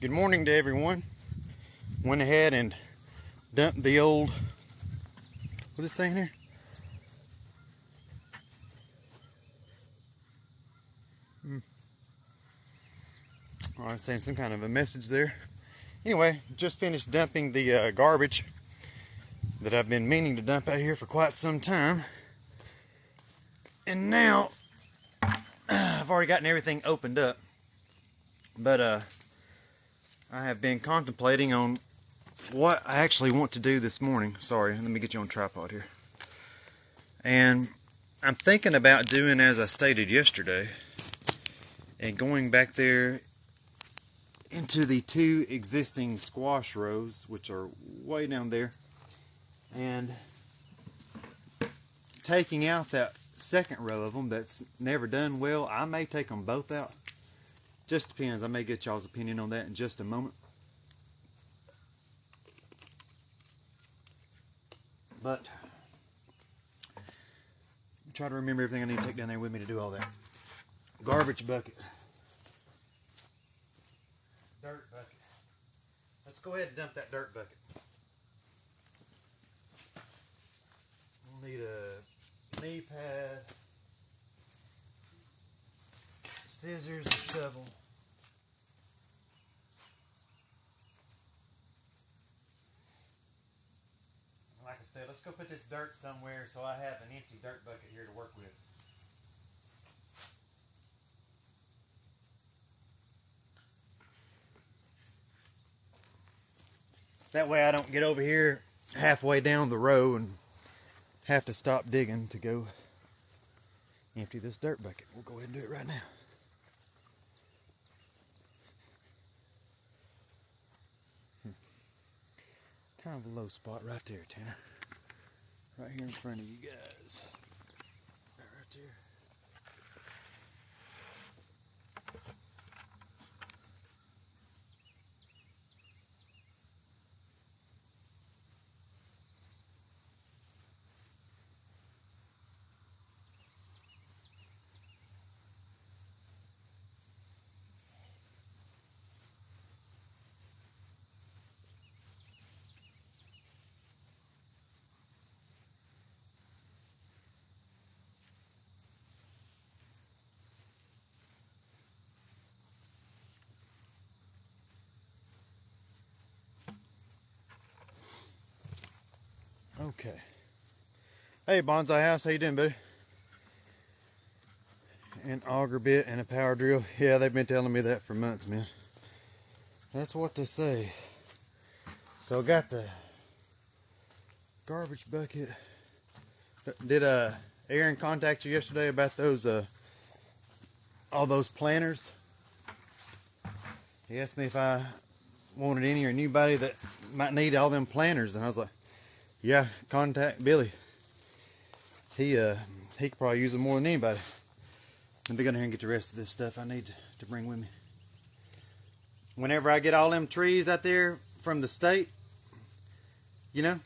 Good morning to everyone. Went ahead and dumped the old, what is it saying here? Oh, I was saying some kind of a message there. Anyway, just finished dumping the garbage that I've been meaning to dump out here for quite some time. And now, I've already gotten everything opened up. But I have been contemplating on what I actually want to do this morning. Sorry, let me get you on tripod here. And I'm thinking about doing as I stated yesterday and going back there into the two existing squash rows, which are way down there, and taking out that second row of them that's never done well. I may take them both out. Just depends. I may get y'all's opinion on that in just a moment. But try to remember everything I need to take down there with me to do all that. Garbage bucket. Dirt bucket. Let's go ahead and dump that dirt bucket. We'll need a knee pad, scissors, and shovel. Like I said, let's go put this dirt somewhere so I have an empty dirt bucket here to work with. That way I don't get over here halfway down the row and have to stop digging to go empty this dirt bucket. We'll go ahead and do it right now. Kind of a low spot right there, Tanner. Right here in front of you guys. Right there. Okay. Hey, Bonsai House, how you doing, buddy? An auger bit and a power drill. Yeah, they've been telling me that for months, man. That's what they say. So I got the garbage bucket. Did Aaron contact you yesterday about those all those planters? He asked me if I wanted any or anybody that might need all them planters, and I was like, yeah, contact Billy. He could probably use them more than anybody. Let me go ahead and get the rest of this stuff I need to bring with me. Whenever I get all them trees out there from the state, you know,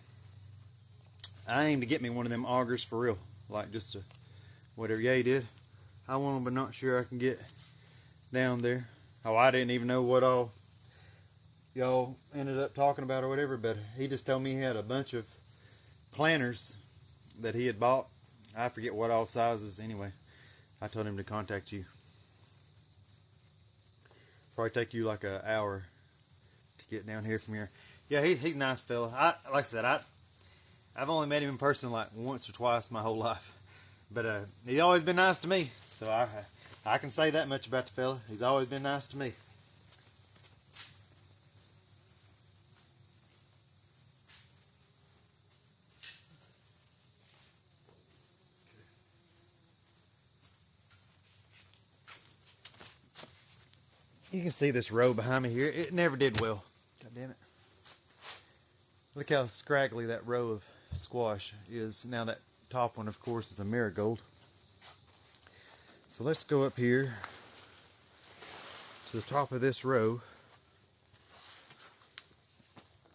I aim to get me one of them augers for real. Like just whatever Ye did. I want them, but not sure I can get down there. Oh, I didn't even know what all y'all ended up talking about or whatever, but he just told me he had a bunch of planters that he had bought. I forget what all sizes. Anyway, I told him to contact you. Probably take you like an hour to get down here from here. Yeah, he's a nice fella. Like I said, I've only met him in person like once or twice my whole life, but he's always been nice to me. So I can say that much about the fella. He's always been nice to me. You can see this row behind me here. It never did well. God damn it. Look how scraggly that row of squash is. Now that top one, of course, is a marigold. So let's go up here to the top of this row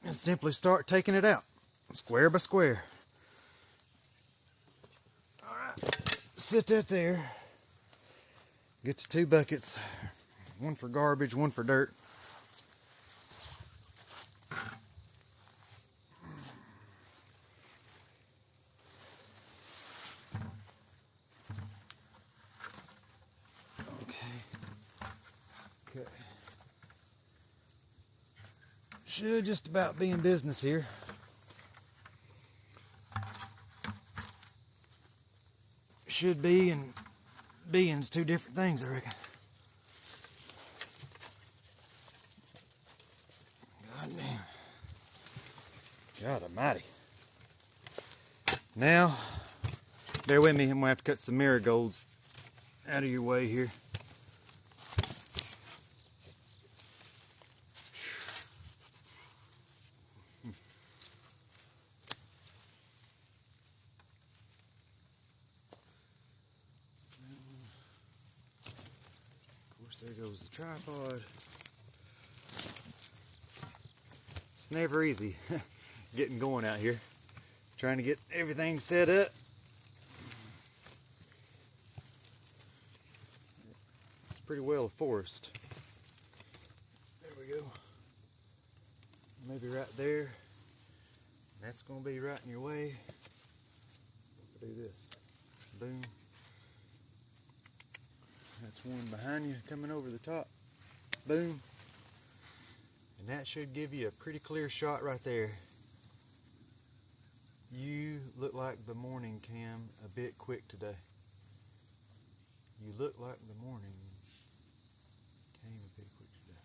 and simply start taking it out, square by square. All right, sit that there. Get the two buckets. One for garbage, one for dirt. Should just about be in business here. Should be and being's two different things, I reckon. God damn. God almighty. Now, bear with me, I'm gonna have to cut some marigolds out of your way here. There goes the tripod. It's never easy getting going out here. Trying to get everything set up. It's pretty well a forest. There we go. Maybe right there. That's going to be right in your way. Do this. Boom. That's one behind you coming over the top. Boom. And that should give you a pretty clear shot right there. You look like the morning cam a bit quick today. You look like the morning came a bit quick today.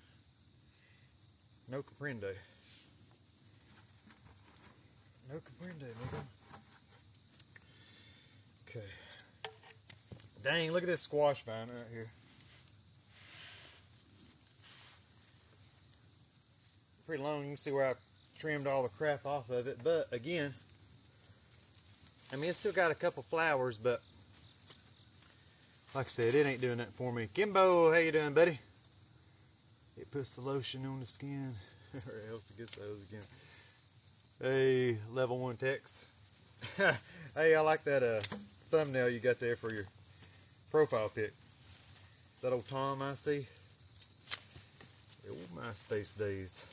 No comprende. No comprende, amigo. Okay. Dang, look at this squash vine right here. Pretty long. You can see where I trimmed all the crap off of it. But again, I mean, it's still got a couple flowers, but like I said, it ain't doing nothing for me. Kimbo, how you doing, buddy? It puts the lotion on the skin. Or else it gets those again. Hey, level 1 Tex. Hey, I like that thumbnail you got there for your profile pic. That old Tom I see. The old MySpace days.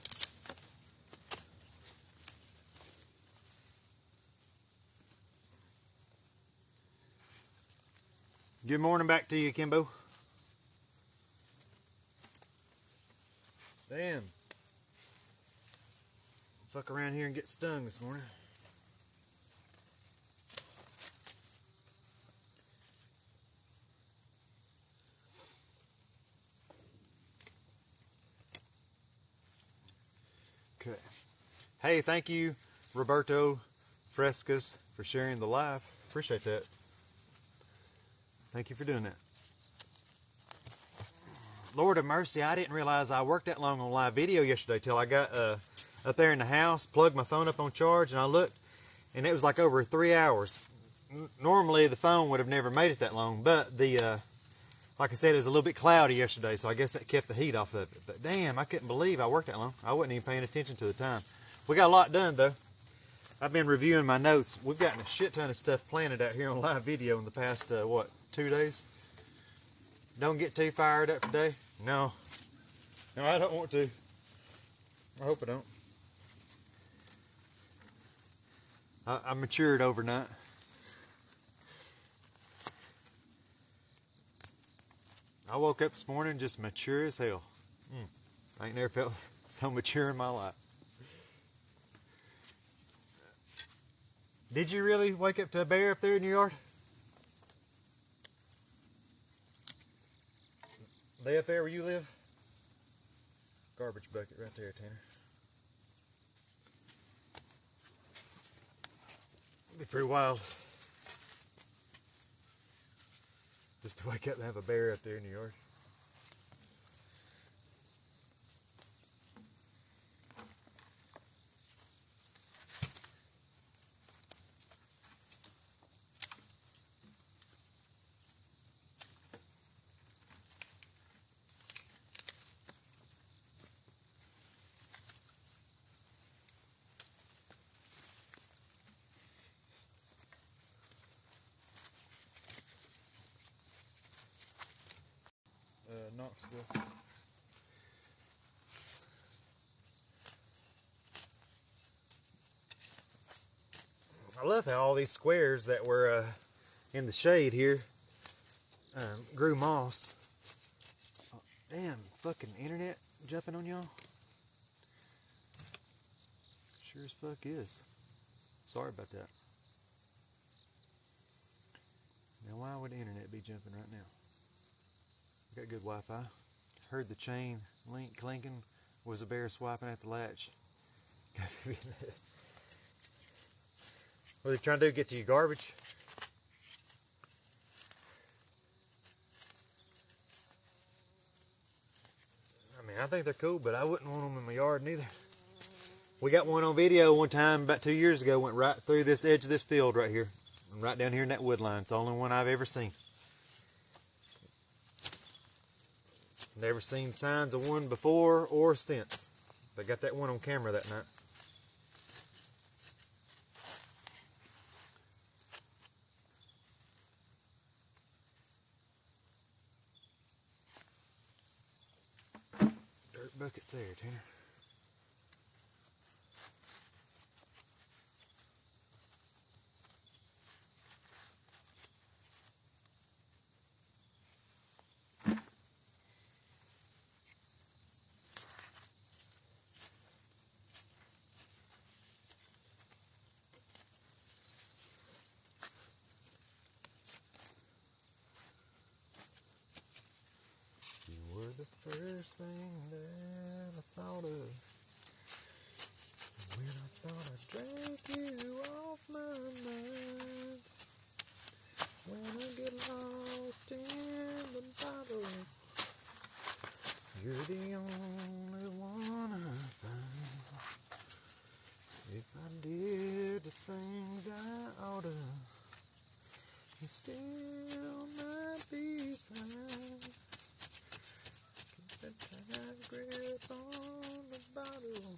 Good morning back to you, Kimbo. Damn. Fuck around here and get stung this morning. Okay. Hey, thank you, Roberto Frescas, for sharing the live. Appreciate that. Thank you for doing that. Lord of mercy, I didn't realize I worked that long on live video yesterday till I got up there in the house, plugged my phone up on charge, and I looked, and it was like over 3 hours. Normally, the phone would have never made it that long, but the like I said, it was a little bit cloudy yesterday, so I guess that kept the heat off of it. But damn, I couldn't believe I worked that long. I wasn't even paying attention to the time. We got a lot done, though. I've been reviewing my notes. We've gotten a shit ton of stuff planted out here on live video in the past, 2 days? Don't get too fired up today. No. No, I don't want to. I hope I don't. I matured overnight. I woke up this morning just mature as hell. I ain't never felt so mature in my life. Did you really wake up to a bear up there in your yard? They up there where you live? Garbage bucket right there, Tanner. It'd be pretty wild. Just to wake up and have a bear up there in your yard. Knoxville. I love how all these squares that were in the shade here grew moss. Oh, damn, fucking internet jumping on y'all. Sure as fuck is. Sorry about that. Now why would the internet be jumping right now? Got good Wi-Fi. Heard the chain link clinking. Was a bear swiping at the latch. What are they trying to do? Get to your garbage? I mean, I think they're cool, but I wouldn't want them in my yard neither. We got one on video one time about 2 years ago. Went right through this edge of this field right here. And right down here in that wood line. It's the only one I've ever seen. Never seen signs of one before or since. They got that one on camera that night. Dirt buckets there, Tanner. The first thing that I thought of when I thought I drank you off my mind. When I get lost in the bottle, you're the only one I find. If I did the things I oughta, you still might be fine. Tight grip on the bottle,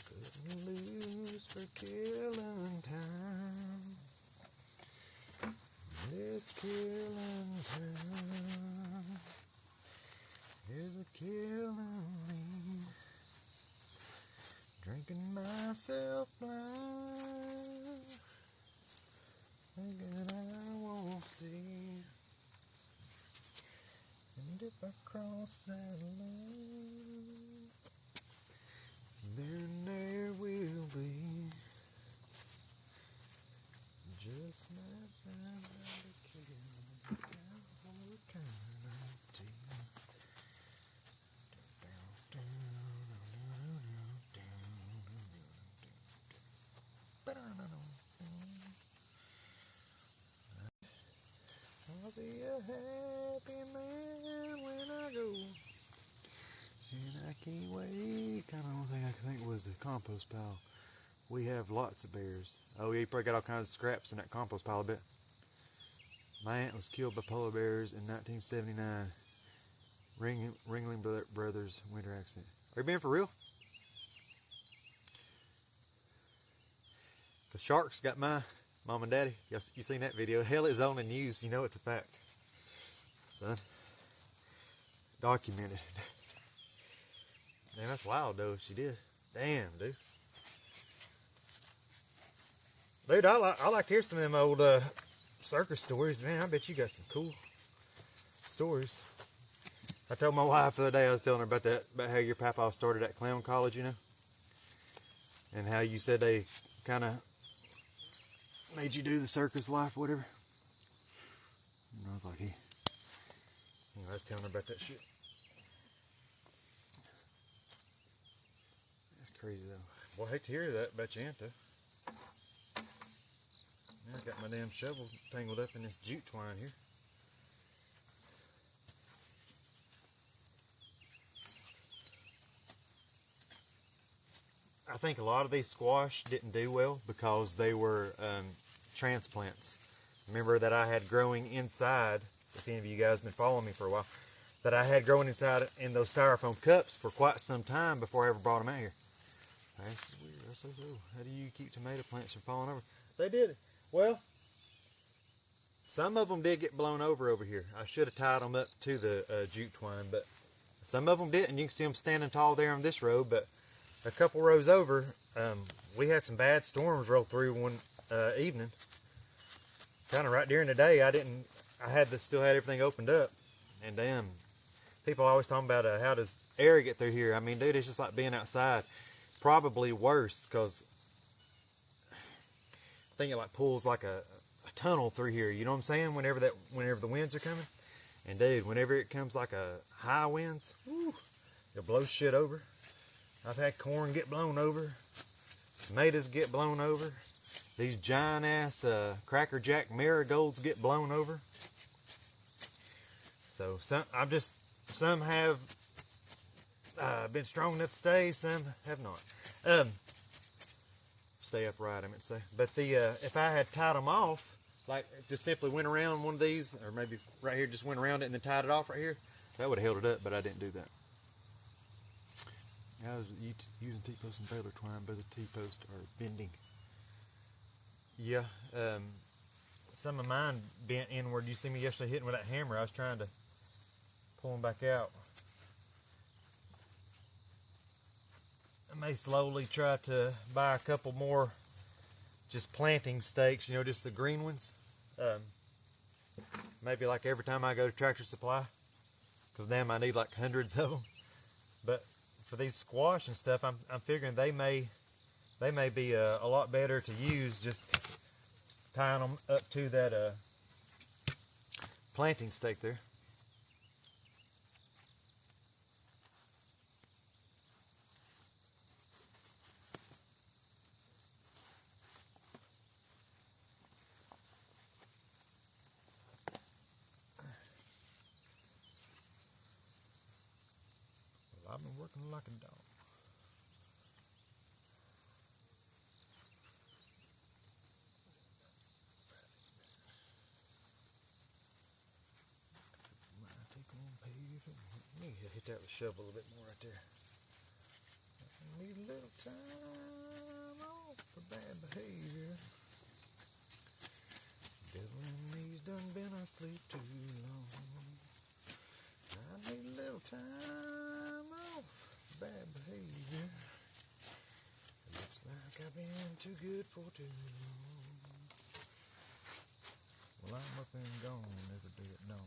couldn't lose for killing time. This killing time is a killing me, drinking myself blind, thinking I won't see. And if I cross that line, then there will be just my time to kill for eternity. I'll be a happy man when I go, and I can't wait. Kind of only thing I can think was the compost pile. We have lots of bears. Oh, yeah, you probably got all kinds of scraps in that compost pile a bit. My aunt was killed by polar bears in 1979. Ringling Brothers winter accident. Are you being for real? The sharks got my mom and daddy. You seen that video? Hell, it's on the news. You know it's a fact. Son. Documented. Man, that's wild though if she did. Damn, dude. Dude, I like to hear some of them old circus stories. Man, I bet you got some cool stories. I told my wife the other day, I was telling her about how your papa started at clown college, you know? And how you said they kind of made you do the circus life or whatever. And I was like, I was telling her about that shit. That's crazy though. Well, I hate to hear that about your aunt though. I got my damn shovel tangled up in this jute twine here. I think a lot of these squash didn't do well because they were transplants. Remember that I had growing inside, if any of you guys have been following me for a while, that I had growing inside in those styrofoam cups for quite some time before I ever brought them out here. That's weird. That's so cool. How do you keep tomato plants from falling over? They did it. Well, some of them did get blown over here. I should have tied them up to the jute twine, but some of them didn't. You can see them standing tall there on this row, but a couple rows over, we had some bad storms roll through one evening. Kind of right during the day, still had everything opened up, and damn, people always talking about how does air get through here. I mean, dude, it's just like being outside. probably worse, because I think it like pulls like a tunnel through here. You know what I'm saying? Whenever the winds are coming, and dude, whenever it comes like a high winds, whew, it'll blow shit over. I've had corn get blown over, tomatoes get blown over. These giant ass Cracker Jack marigolds get blown over. So some have been strong enough to stay, some have not. Stay upright, I meant to say. But if I had tied them off, like just simply went around one of these, or maybe right here, just went around it and then tied it off right here, that would have held it up, but I didn't do that. I was using T-post and baler twine, but the T-posts are bending. Yeah, some of mine bent inward. You see me yesterday hitting with that hammer. I was trying to pull them back out. I may slowly try to buy a couple more just planting stakes, just the green ones. Maybe like every time I go to Tractor Supply, because damn, I need like hundreds of them. But for these squash and stuff, I'm figuring they may be a lot better to use, just tying them up to that planting stake there. Well, I've been working like a dog. Hit that with a shovel a little bit more right there. I need a little time off for bad behavior. Devil in me's done been asleep too long. I need a little time off for bad behavior. It looks like I've been too good for too long. Well, I'm up and gone every day at dawn,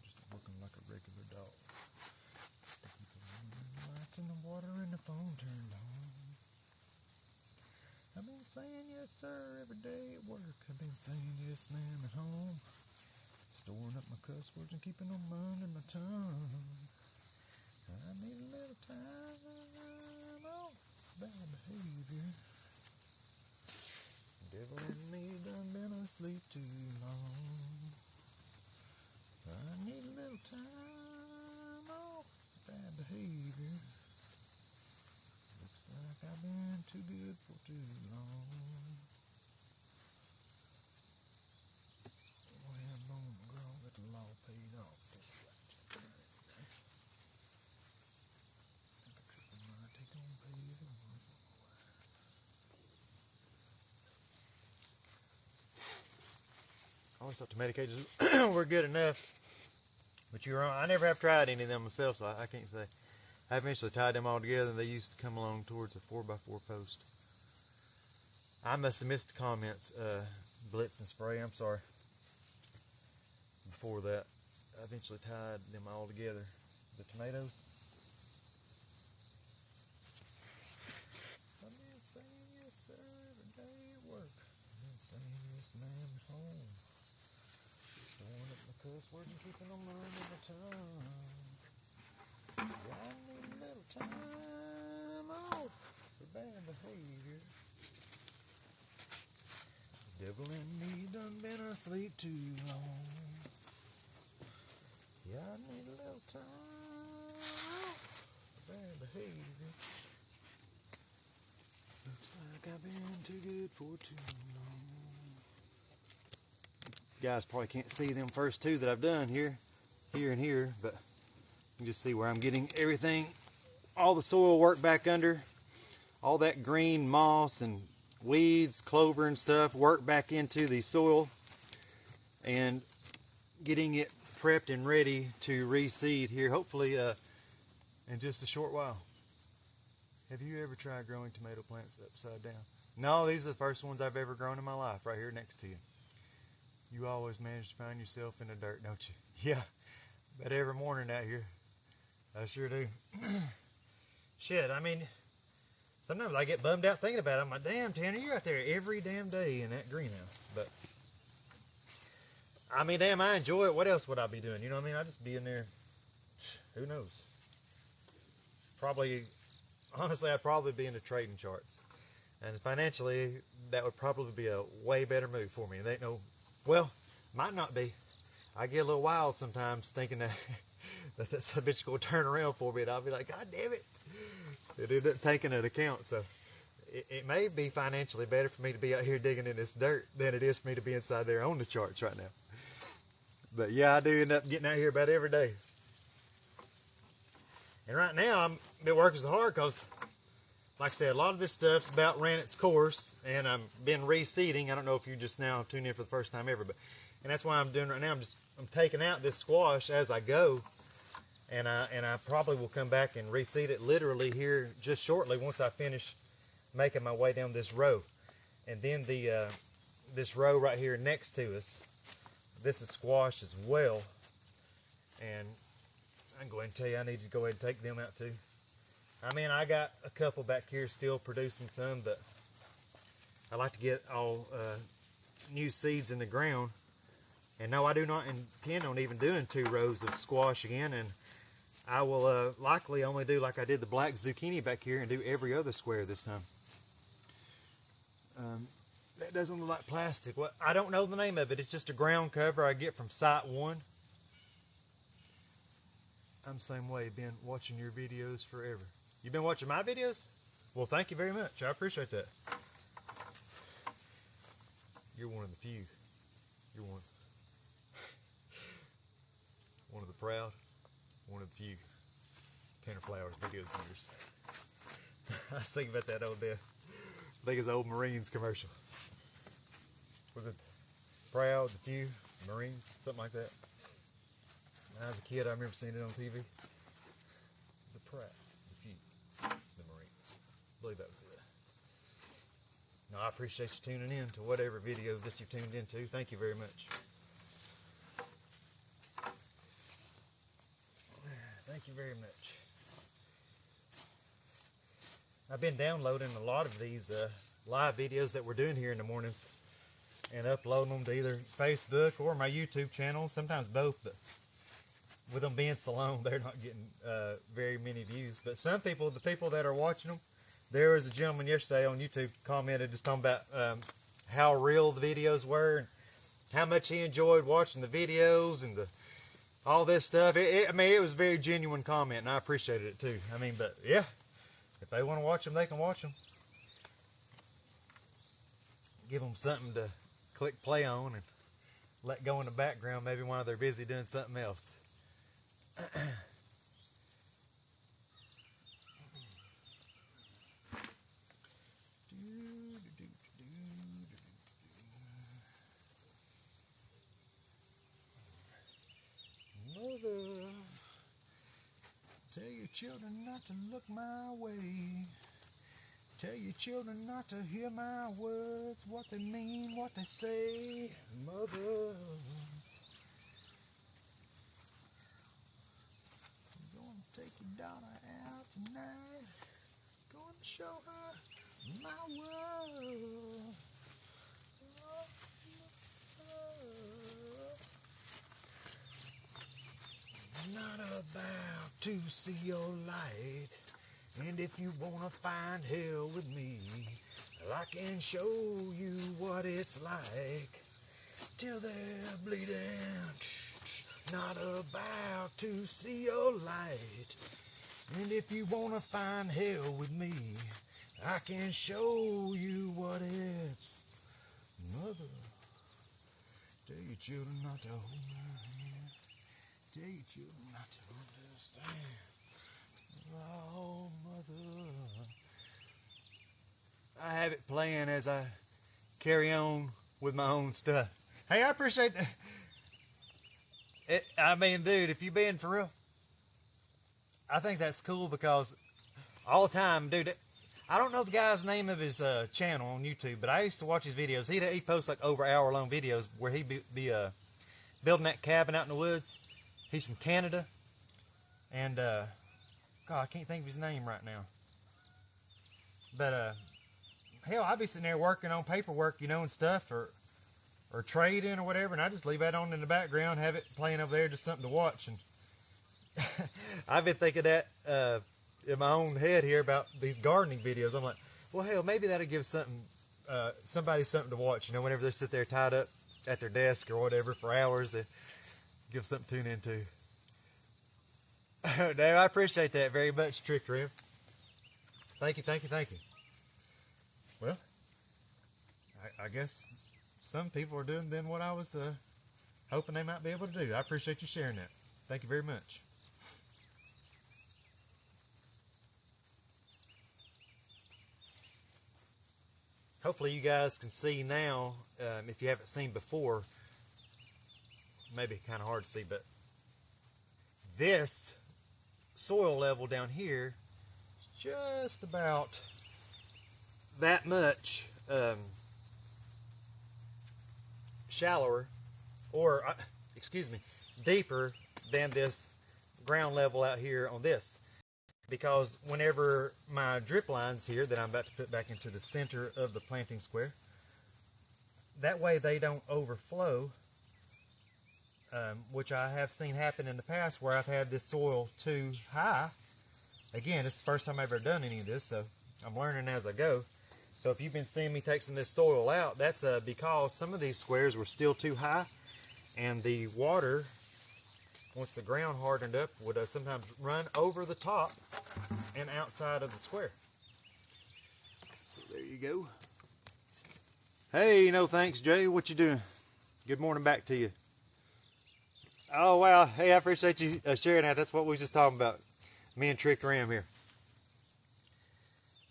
just working like a regular dog. In the water and the phone turned on. I've been saying yes sir every day at work. I've been saying yes ma'am at home. Storing up my cuss words and keeping them under my tongue. I need a little time off bad behavior. Devil in me done been asleep too long. I need a little time off bad behavior. Like I've been too good for too long. Well, bone girl, got the law paid off. I always thought tomato cages were good enough, but you're wrong. I never have tried any of them myself, so I can't say. I eventually tied them all together, and they used to come along towards a 4x4 post. I must have missed the comments, Blitz and Spray, I'm sorry. Before that, I eventually tied them all together. The tomatoes. I've been saying yes sir every day at work. I've been saying yes ma'am at home. Storing up my cuss words and keeping them under my tongue. I need a little time off for bad behavior. The devil in me done been asleep too long. Yeah, I need a little time off for bad behavior. Looks like I've been too good for too long. You guys probably can't see them first two that I've done here and here, but you can just see where I'm getting everything, all the soil work back under, all that green moss and weeds, clover and stuff, work back into the soil and getting it prepped and ready to reseed here, hopefully in just a short while. Have you ever tried growing tomato plants upside down? No, these are the first ones I've ever grown in my life, right here next to you. You always manage to find yourself in the dirt, don't you? Yeah, bet every morning out here. I sure do. Shit, I mean, sometimes I get bummed out thinking about it. I'm like, damn, Tanner, you're out there every damn day in that greenhouse. But I mean, damn, I enjoy it. What else would I be doing? You know what I mean? I'd just be in there. Who knows? Probably, honestly, I'd probably be into trading charts. And financially, that would probably be a way better move for me. And they ain't no, well, might not be. I get a little wild sometimes thinking that that bitch going to turn around for me, and I'll be like, God damn it. It ended up taking into account. So it may be financially better for me to be out here digging in this dirt than it is for me to be inside there on the charts right now. But yeah, I do end up getting out here about every day. And right now, I'm been working so hard because, like I said, a lot of this stuff's about ran its course, and I've been reseeding. I don't know if you just now tuned in for the first time ever, but and that's why I'm doing right now. I'm taking out this squash as I go, and I probably will come back and reseed it literally here just shortly once I finish making my way down this row. And then this row right here next to us, this is squash as well, and I can go ahead and tell you I need to go ahead and take them out too. I mean, I got a couple back here still producing some, but I like to get all new seeds in the ground. And no, I do not intend on even doing 2 rows of squash again, and I will likely only do like I did the black zucchini back here and do every other square this time. That doesn't look like plastic. Well, I don't know the name of it. It's just a ground cover I get from Site 1. I'm the same way, been watching your videos forever. You've been watching my videos? Well, thank you very much. I appreciate that. You're one of the few. You're one of the proud, one of the few Tanner Flowers video viewers. I was thinking about that old day. I think it's an old Marines commercial. Was it Proud, the Few, Marines, something like that? When I was a kid, I remember seeing it on TV. The Proud, the Few, the Marines. I believe that was it. No, I appreciate you tuning in to whatever videos that you've tuned into. Thank you very much. Thank you very much. I've been downloading a lot of these live videos that we're doing here in the mornings and uploading them to either Facebook or my YouTube channel, sometimes both, but with them being so long, they're not getting very many views. But some people, the people that are watching them, there was a gentleman yesterday on YouTube commented just talking about how real the videos were and how much he enjoyed watching the videos and all this stuff. I mean, it was a very genuine comment, and I appreciated it too. I mean, but yeah, if they want to watch them, they can watch them. Give them something to click play on and let go in the background maybe while they're busy doing something else. Mother, tell your children not to look my way. Tell your children not to hear my words, what they mean, what they say. Mother, I'm going to take your daughter out tonight. Going to show her my world. Not about to see your light, and if you wanna find hell with me, I can show you what it's like till they're bleeding. Not about to see your light, and if you wanna find hell with me, I can show you what it's. Mother, tell your children not to hold my hand. Tell your children not to understand. Oh, mother. I have it playing as I carry on with my own stuff. Hey, I appreciate that. I mean, dude, if you're being for real, I think that's cool because all the time, dude, I don't know the guy's name of his channel on YouTube, but I used to watch his videos. He posts like over hour-long videos where he'd be building that cabin out in the woods. He's from Canada, and God, I can't think of his name right now. But hell, I'd be sitting there working on paperwork, you know, and stuff, or trading or whatever, and I just leave that on in the background, have it playing over there, just something to watch. And I've been thinking that in my own head here about these gardening videos. I'm like, well, hell, maybe that'll give somebody something to watch, you know, whenever they sit there tied up at their desk or whatever for hours, they give something to tune into. Dave, I appreciate that very much, Trick Rim. Thank you. Well, I guess some people are doing then what I was hoping they might be able to do. I appreciate you sharing that. Thank you very much. Hopefully you guys can see now, if you haven't seen before. Maybe kind of hard to see, but this soil level down here is just about that much shallower, or deeper than this ground level out here on this, because whenever my drip lines here that I'm about to put back into the center of the planting square, that way they don't overflow, which I have seen happen in the past where I've had this soil too high. Again, this is the first time I've ever done any of this, so I'm learning as I go. So if you've been seeing me take some of this soil out, that's because some of these squares were still too high, and the water, once the ground hardened up, would sometimes run over the top and outside of the square. So there you go. Hey, no thanks, Jay. What you doing? Good morning back to you. Oh, wow. Hey, I appreciate you sharing that. That's what we was just talking about. Me and Trick Ram here.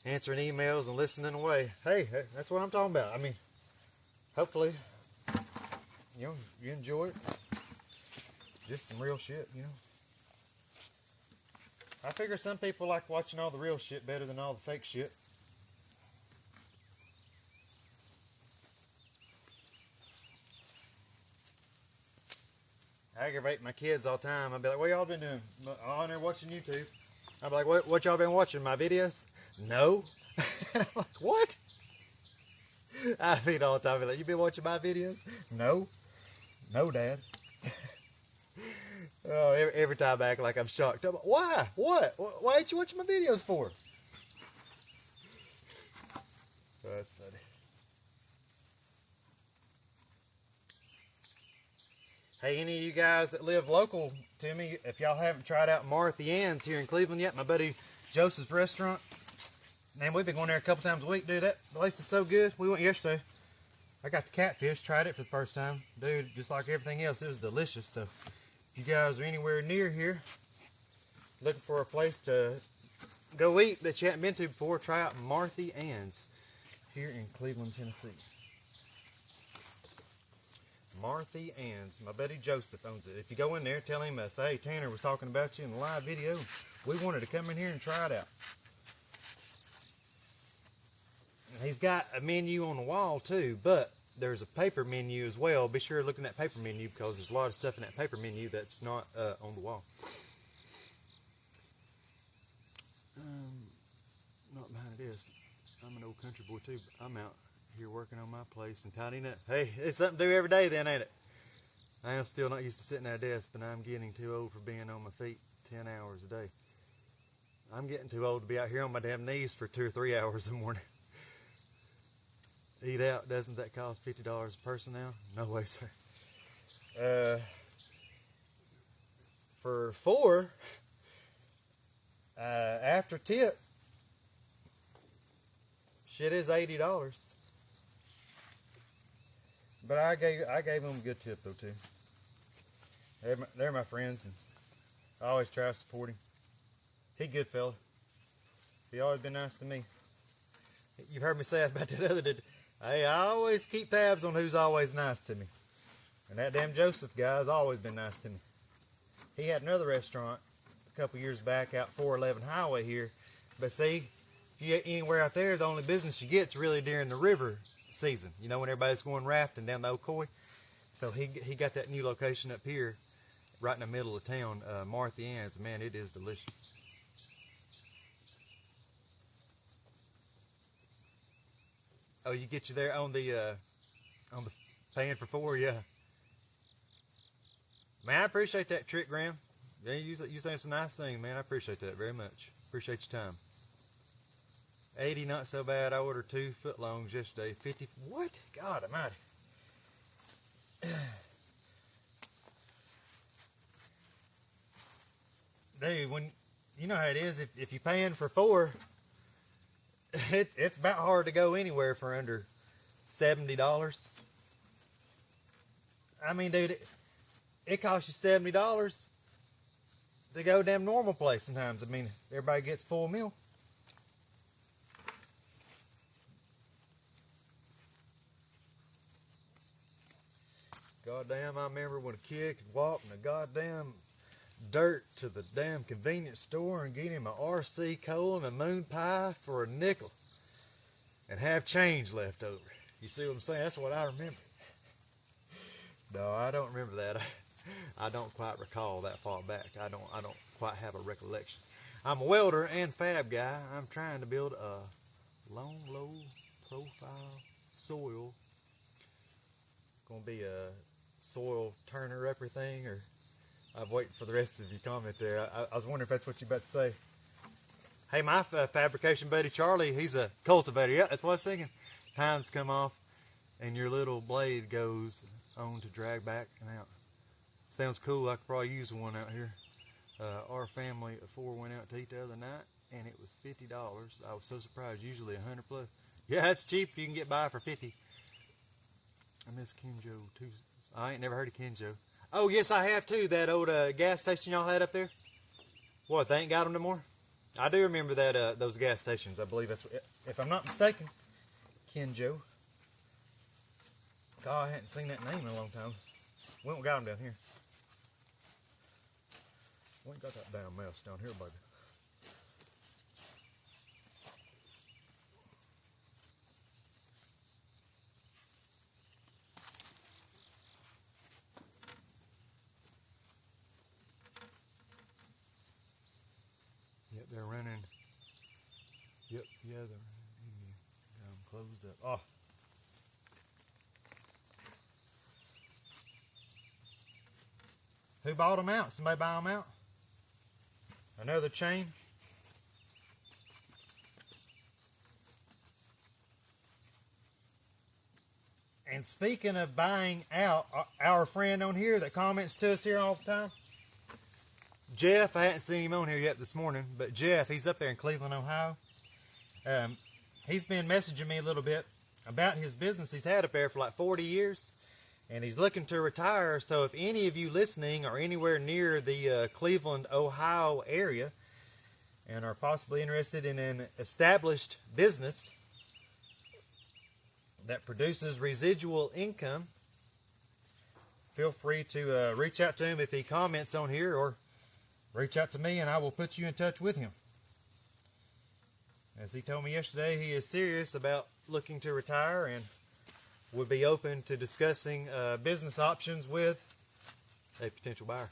Answering emails and listening away. Hey, that's what I'm talking about. I mean, hopefully, you know, you enjoy it. Just some real shit, you know. I figure some people like watching all the real shit better than all the fake shit. I aggravate my kids all the time. I'll be like, what y'all been doing? Oh, I'm there watching YouTube. I'll be like, what y'all been watching? My videos? No. I'm like, what? I feed all the time. I'll be like, you been watching my videos? No. No, Dad. Oh, every time I act like I'm shocked. I'm like, why? What? Why ain't you watching my videos for? Oh, that's funny. Hey, any of you guys that live local to me, if y'all haven't tried out Martha Ann's here in Cleveland yet, my buddy Joseph's restaurant, man, we've been going there a couple times a week, dude. That place is so good. We went yesterday. I got the catfish, tried it for the first time. Dude, just like everything else, it was delicious. So if you guys are anywhere near here, looking for a place to go eat that you haven't been to before, try out Martha Ann's here in Cleveland, Tennessee. Martha Ann's. My buddy Joseph owns it. If you go in there, tell him, say, hey, Tanner was talking about you in the live video. We wanted to come in here and try it out. And he's got a menu on the wall too, but there's a paper menu as well. Be sure to look in that paper menu because there's a lot of stuff in that paper menu that's not on the wall. Not behind this. I'm an old country boy too, but I'm out here working on my place and tidying up. Hey, it's something to do every day then, ain't it? I am still not used to sitting at a desk, but I'm getting too old for being on my feet 10 hours a day. I'm getting too old to be out here on my damn knees for 2 or 3 hours a morning. Eat out, doesn't that cost $50 a person now? No way, sir. For 4, after tip, shit is $80. But I gave them a good tip though too. They're my friends, and I always try to support him. He good fella. He always been nice to me. You've heard me say about that other dude. Hey, I always keep tabs on who's always nice to me. And that damn Joseph guy's always been nice to me. He had another restaurant a couple years back out 411 Highway here. But see, if you get anywhere out there, the only business you get's really during the river season. You know, when everybody's going rafting down the Ocoee. So he got that new location up here, right in the middle of town, Martha Ann's. Man, it is delicious. Oh, you get you there on the paying for 4, yeah. Man, I appreciate that trick, Graham. Yeah, you saying some nice things, man. I appreciate that very much. Appreciate your time. 80, not so bad. I ordered 2 footlongs yesterday. 50. What? God almighty. Dude, when you know how it is, if you're paying for 4, it's about hard to go anywhere for under $70. I mean, dude, it costs you $70 to go damn normal place sometimes. I mean, everybody gets full meal. Goddamn, I remember when a kid could walk in the goddamn dirt to the damn convenience store and get him a RC cola and a moon pie for a nickel and have change left over. You see what I'm saying? That's what I remember. No, I don't remember that. I don't quite recall that far back. I don't quite have a recollection. I'm a welder and fab guy. I'm trying to build a long, low profile soil. Gonna be a soil turner everything, or I'm waiting for the rest of your comment there. I was wondering if that's what you're about to say. Hey, my fabrication buddy Charlie, he's a cultivator. Yeah, that's what I was thinking. Tines come off and your little blade goes on to drag back and out. Sounds cool. I could probably use one out here. Our family of 4 went out to eat the other night and it was $50. I was so surprised. Usually 100 plus. Yeah, that's cheap if you can get by for 50. I miss Kenjo too. I ain't never heard of Kenjo. Oh, yes, I have too. That old gas station y'all had up there. What, they ain't got them no more? I do remember that those gas stations. I believe that's what, if I'm not mistaken, Kenjo. God, I hadn't seen that name in a long time. We don't got them down here. We ain't got that damn mouse down here, baby. Yep, they're running. Yep, yeah, they're running. Got them closed up. Oh. Who bought them out? Somebody buy them out? Another chain? And speaking of buying out, our friend on here that comments to us here all the time, Jeff, I hadn't seen him on here yet this morning, but Jeff, he's up there in Cleveland, Ohio. He's been messaging me a little bit about his business he's had up there for like 40 years, and he's looking to retire. So if any of you listening are anywhere near the Cleveland, Ohio area and are possibly interested in an established business that produces residual income, feel free to reach out to him if he comments on here, or reach out to me and I will put you in touch with him. As he told me yesterday, he is serious about looking to retire and would be open to discussing business options with a potential buyer.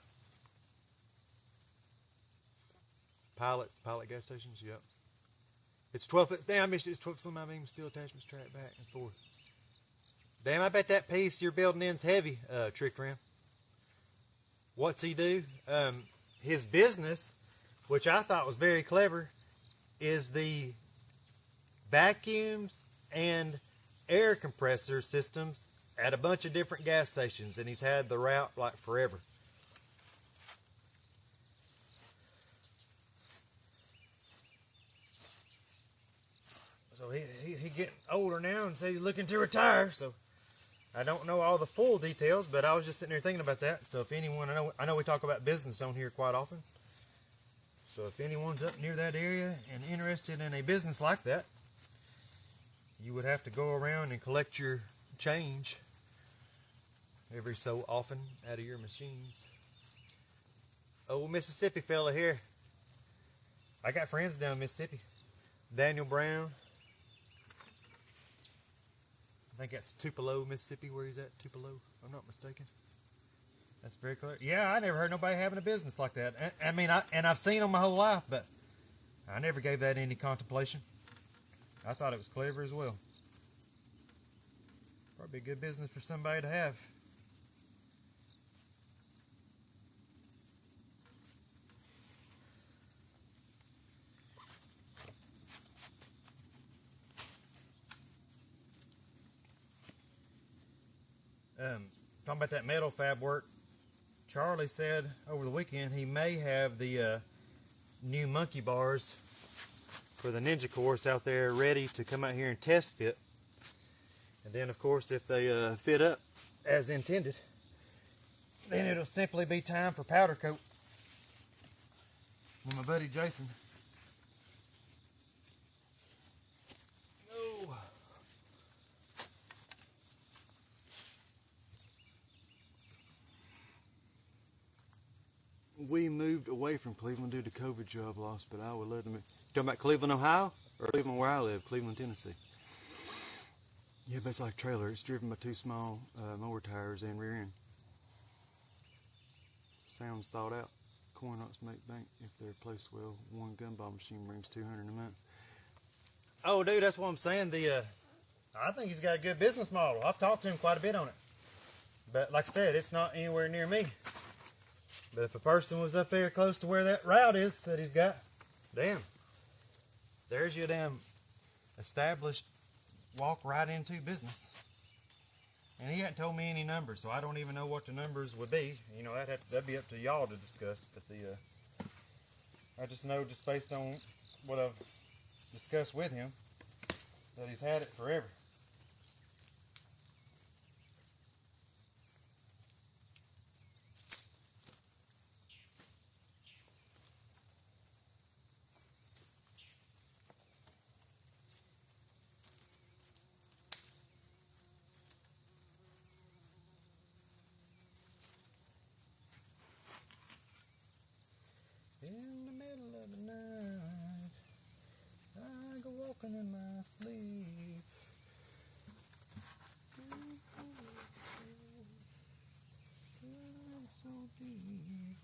Pilot gas stations, yep. It's 12 foot, damn, it's 12 slim beam steel attachments, track back and forth. Damn, I bet that piece you're building in's heavy, Trick Ram. What's he do? His business, which I thought was very clever, is the vacuums and air compressor systems at a bunch of different gas stations, and he's had the route like forever. So he getting older now and said he's looking to retire. So I don't know all the full details, but I was just sitting there thinking about that. So if anyone, I know we talk about business on here quite often. So if anyone's up near that area and interested in a business like that, you would have to go around and collect your change every so often out of your machines. Old Mississippi fella here. I got friends down in Mississippi. Daniel Brown. I think that's Tupelo, Mississippi, where he's at. Tupelo, if I'm not mistaken. That's very clear. Yeah, I never heard nobody having a business like that. I mean, I've seen them my whole life, but I never gave that any contemplation. I thought it was clever as well. Probably a good business for somebody to have. Talking about that metal fab work, Charlie said over the weekend he may have the new monkey bars for the Ninja course out there ready to come out here and test fit. And then of course if they fit up as intended, then it'll simply be time for powder coat with my buddy Jason. We moved away from Cleveland due to COVID job loss, but I would love to move. Talking about Cleveland, Ohio, or Cleveland where I live, Cleveland, Tennessee. Yeah, but it's like a trailer. It's driven by 2 small mower tires and rear end. Sounds thought out. Corn nuts make bank if they're placed well. One gumball machine brings 200 a month. Oh, dude, that's what I'm saying. I think he's got a good business model. I've talked to him quite a bit on it. But like I said, it's not anywhere near me. But if a person was up there close to where that route is that he's got, damn, there's your damn established walk right into business. And he hadn't told me any numbers, so I don't even know what the numbers would be. You know, that'd be up to y'all to discuss. But I just know, just based on what I've discussed with him, that he's had it forever. In the middle of the night, I go walking in my sleep. So deep.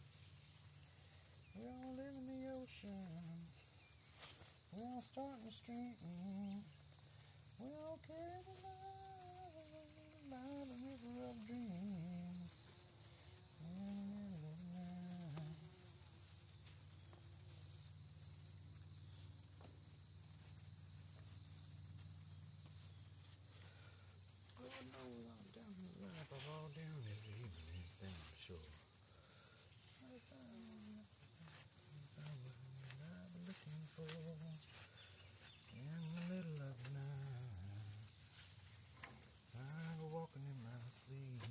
We all live in the ocean. We all start in the street. We all carry the light by the river of dreams. In the middle of the night. All down every evening, it's down the shore. I found what I've been looking for in the middle of the night. I go walking in my sleep.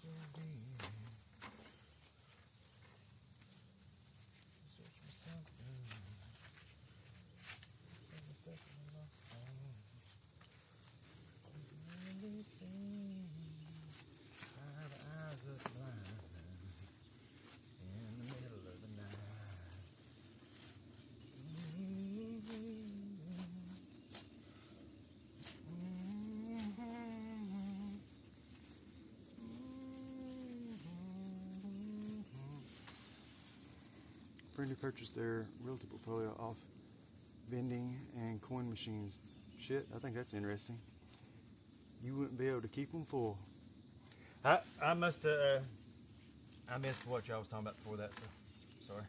So deep. Search for something. Friendly purchased their realty portfolio off vending and coin machines. Shit, I think that's interesting. You wouldn't be able to keep them full. I must have I missed what y'all was talking about before that, so sorry.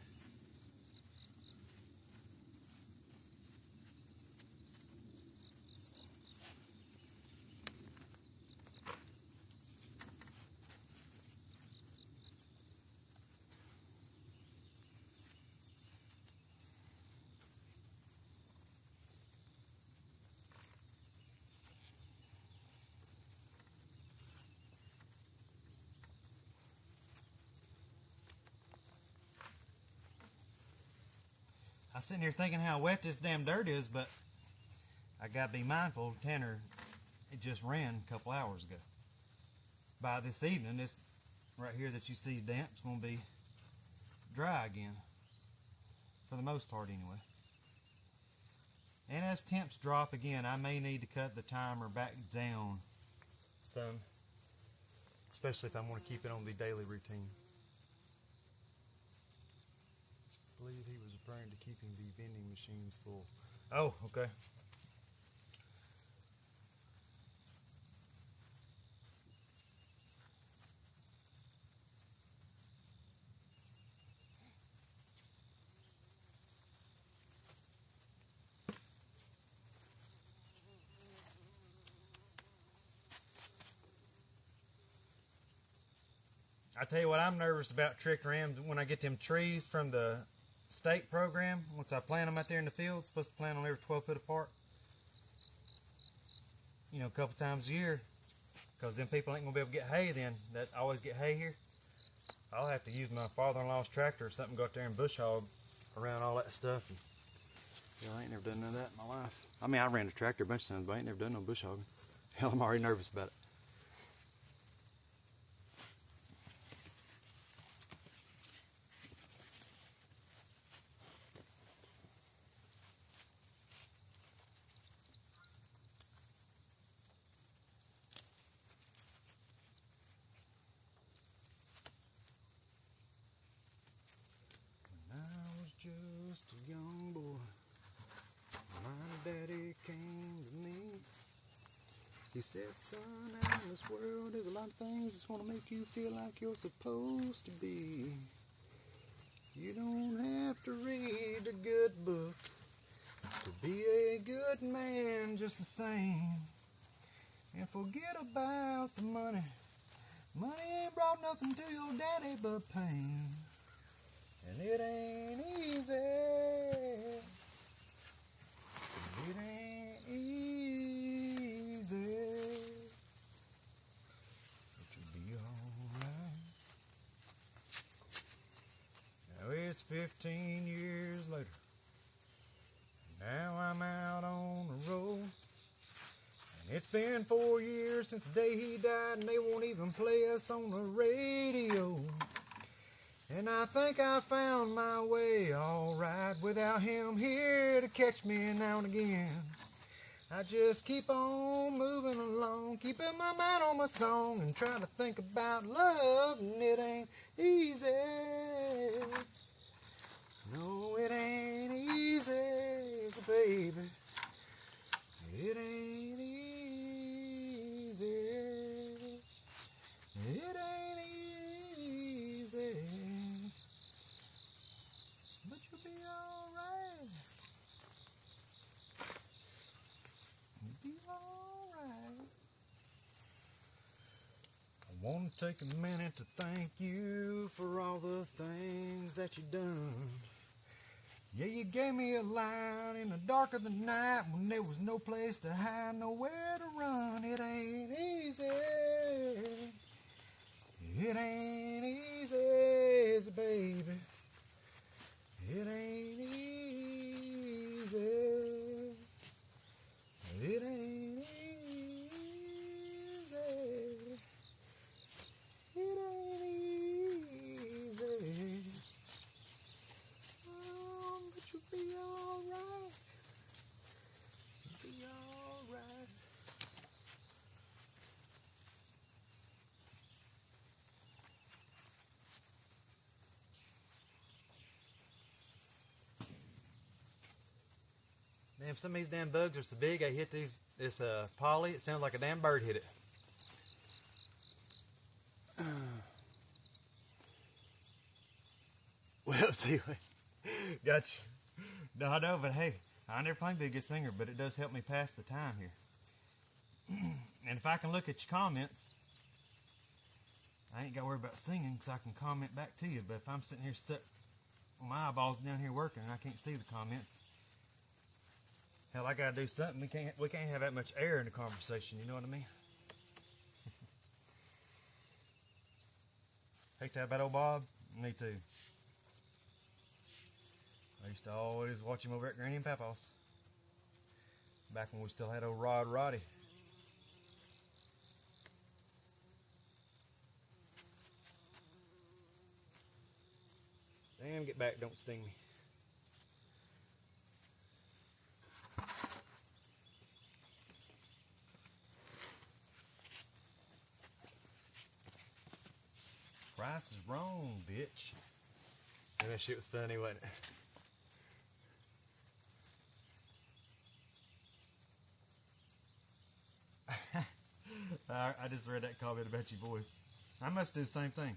I was sitting here thinking how wet this damn dirt is, but I gotta be mindful. Tanner, it just ran a couple hours ago. By this evening, this right here that you see damp is gonna be dry again, for the most part anyway. And as temps drop again, I may need to cut the timer back down some, especially if I want to keep it on the daily routine. I believe he was referring to keeping the vending machines full. Oh, okay. I tell you what, I'm nervous about trick ram when I get them trees from the state program. Once I plant them out there in the field, supposed to plant them every 12 foot apart. You know, a couple times a year, because then people ain't gonna be able to get hay then. That always get hay here. I'll have to use my father-in-law's tractor or something, go out there and bush hog around all that stuff. And, Yeah, I ain't never done none of that in my life. I mean, I ran a tractor a bunch of times, but I ain't never done no bush hogging. Hell, I'm already nervous about it. Just a young boy, my daddy came to me. He said, son, out in this world there's a lot of things that's gonna make you feel like you're supposed to be. You don't have to read a good book to be a good man just the same. And forget about the money. Money ain't brought nothing to your daddy but pain. And it ain't easy. It ain't easy. But you'll be alright. Now it's 15 years later. Now I'm out on the road. And it's been 4 years since the day he died, and they won't even play us on the radio. And I think I found my way alright without him here to catch me now and again. I just keep on moving along, keeping my mind on my song and trying to think about love, and it ain't easy. No, it ain't easy, baby. It ain't easy. It ain't easy. But you'll be alright. You'll be alright. I want to take a minute to thank you for all the things that you done. Yeah, you gave me a line in the dark of the night when there was no place to hide, nowhere to run. It ain't easy. It ain't easy, baby. It ain't easy. It ain't easy. It ain't easy. But you'll be alright. You'll be alright. Man, some of these damn bugs are so big, I hit this poly, it sounds like a damn bird hit it. Well, see, gotcha. No, I know, but hey, I never claimed to be a good singer, but it does help me pass the time here. And if I can look at your comments, I ain't got to worry about singing because I can comment back to you. But if I'm sitting here stuck with my eyeballs down here working and I can't see the comments, hell, I got to do something. We can't have that much air in the conversation, you know what I mean? Hate that bad old Bob? Me too. I used to always watch him over at Granny and Papa's. Back when we still had old Roddy. Damn, get back, don't sting me. Price is wrong, bitch. And that shit was funny, wasn't it? I just read that comment about your voice. I must do the same thing.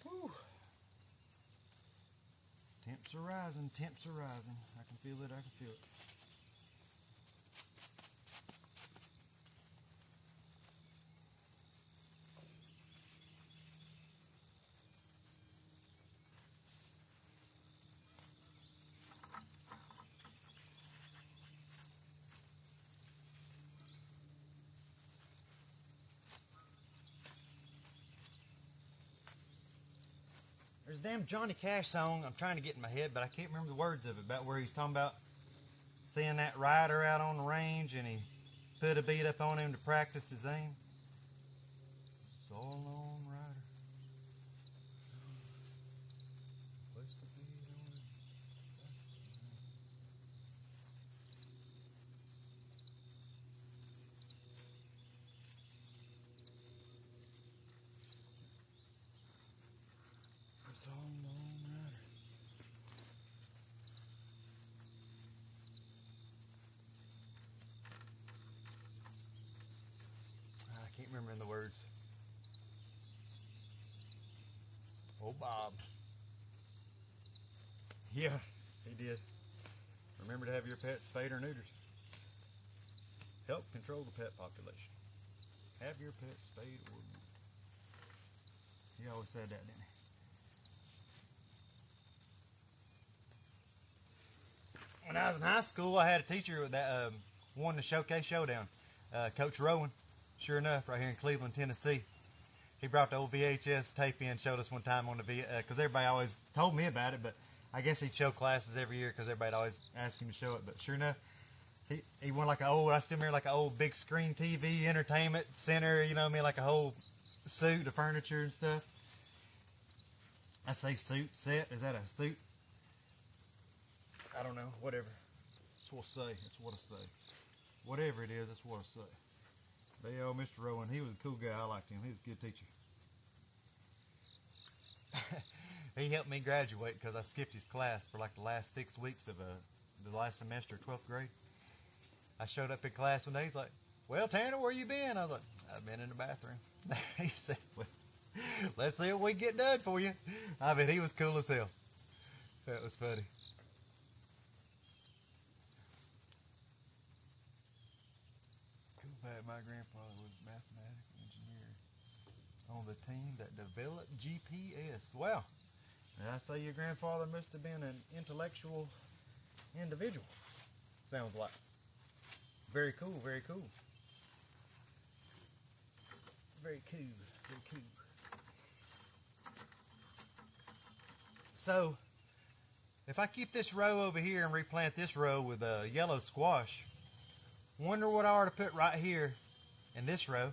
Whew. Temps are rising, temps are rising. I can feel it, I can feel it. There's a damn Johnny Cash song I'm trying to get in my head, but I can't remember the words of it, about where he's talking about seeing that rider out on the range and he put a beat up on him to practice his aim. It's all alone rider. Placed a beat on him. It's all alone rider. I can't remember the words. Oh, Bob. Yeah, he did. Remember to have your pets spayed or neutered. Help control the pet population. Have your pets spayed or neutered. He always said that, didn't he? When I was in high school, I had a teacher that won the Showcase Showdown, Coach Rowan. Sure enough, right here in Cleveland, Tennessee. He brought the old VHS tape in, showed us one time on the because everybody always told me about it, but I guess he'd show classes every year because everybody always asked him to show it. But sure enough, he won like an old, I still remember like an old big screen TV entertainment center, you know what I mean, like a whole suit of furniture and stuff. I say suit, set, is that a suit? I don't know, whatever. That's what I say, that's what I say. Whatever it is, that's what I say. But yeah, old Mr. Rowan, he was a cool guy, I liked him, he was a good teacher. He helped me graduate because I skipped his class for like the last 6 weeks of the last semester of 12th grade. I showed up in class one day, he's like, well, Tanner, where you been? I was like, I've been in the bathroom. He said, well, let's see what we can get done for you. I mean, he was cool as hell. That was funny. Cool fact, my grandfather was a mathematical engineer on the team that developed GPS. Wow. I say your grandfather must have been an intellectual individual. Sounds like. Very cool, very cool. Very cool, very cool. So, if I keep this row over here and replant this row with yellow squash, wonder what I ought to put right here in this row.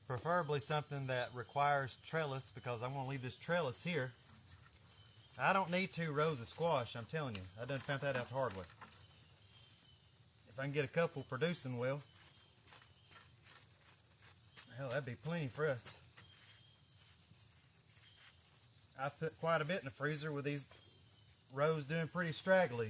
Preferably something that requires trellis, because I'm going to leave this trellis here. I don't need 2 rows of squash, I'm telling you. I done found that out the hard way. If I can get a couple producing well, hell, that'd be plenty for us. I put quite a bit in the freezer with these rows doing pretty straggly.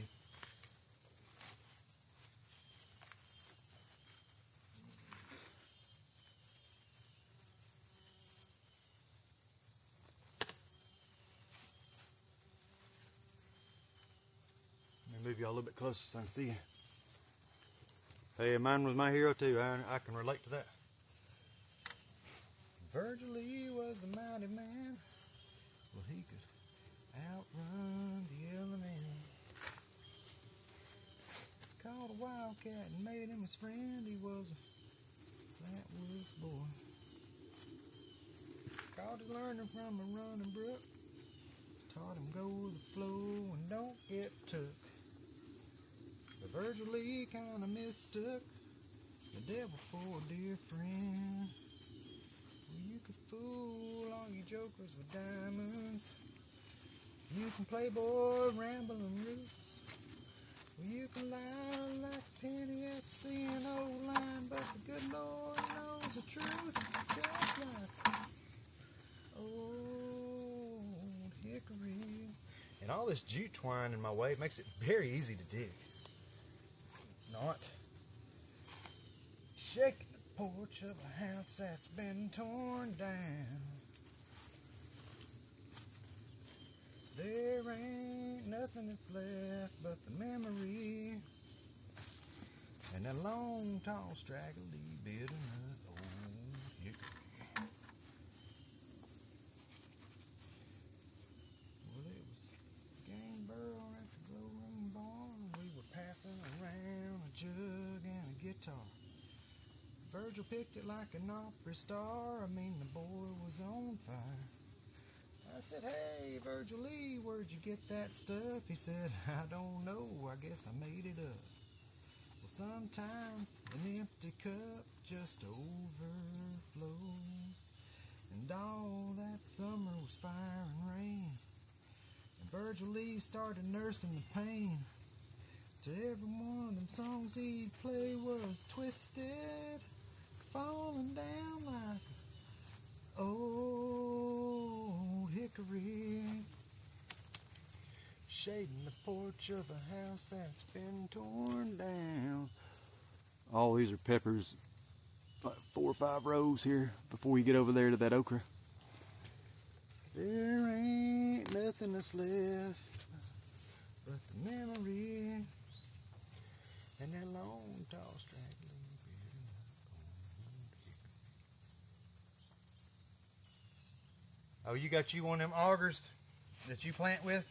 Move y'all a little bit closer so I can see you. Hey, mine was my hero too. I can relate to that. Virgil was a mighty man. Well, he could outrun the element. Caught a wildcat and made him his friend. He was a flatwoods boy. Caught his learning from a running brook. Taught him go with the flow and don't get took. But Virgil Lee kind of mistook the devil for a dear friend. Well, you could fool all you jokers with diamonds. You can play boy, ramble and roots. Well, you can lie like a penny at sea, an old line, but the good Lord knows the truth. this jute twine in my way. It makes it very easy to dig. Not. Shake the porch of a house that's been torn down. There ain't nothing that's left but the memory and that long, tall, straggly bit of old hickory. Well, it was game barrel at the glow-room barn. We were passing around a jug and a guitar. Virgil picked it like an opera star. I mean, the boy was on fire. I said, hey, Virgil Lee, where'd you get that stuff? He said, I don't know, I guess I made it up. Well, sometimes an empty cup just overflows. And all that summer was fire and rain. And Virgil Lee started nursing the pain. To every one of them songs he'd play was twisted, falling down like old hickory, shading the porch of a house that's been torn down. All these are peppers, like 4 or 5 rows here before you get over there to that okra. There ain't nothing that's left but the memory and that long, tall, straggly beard. Oh, you got you one of them augers that you plant with?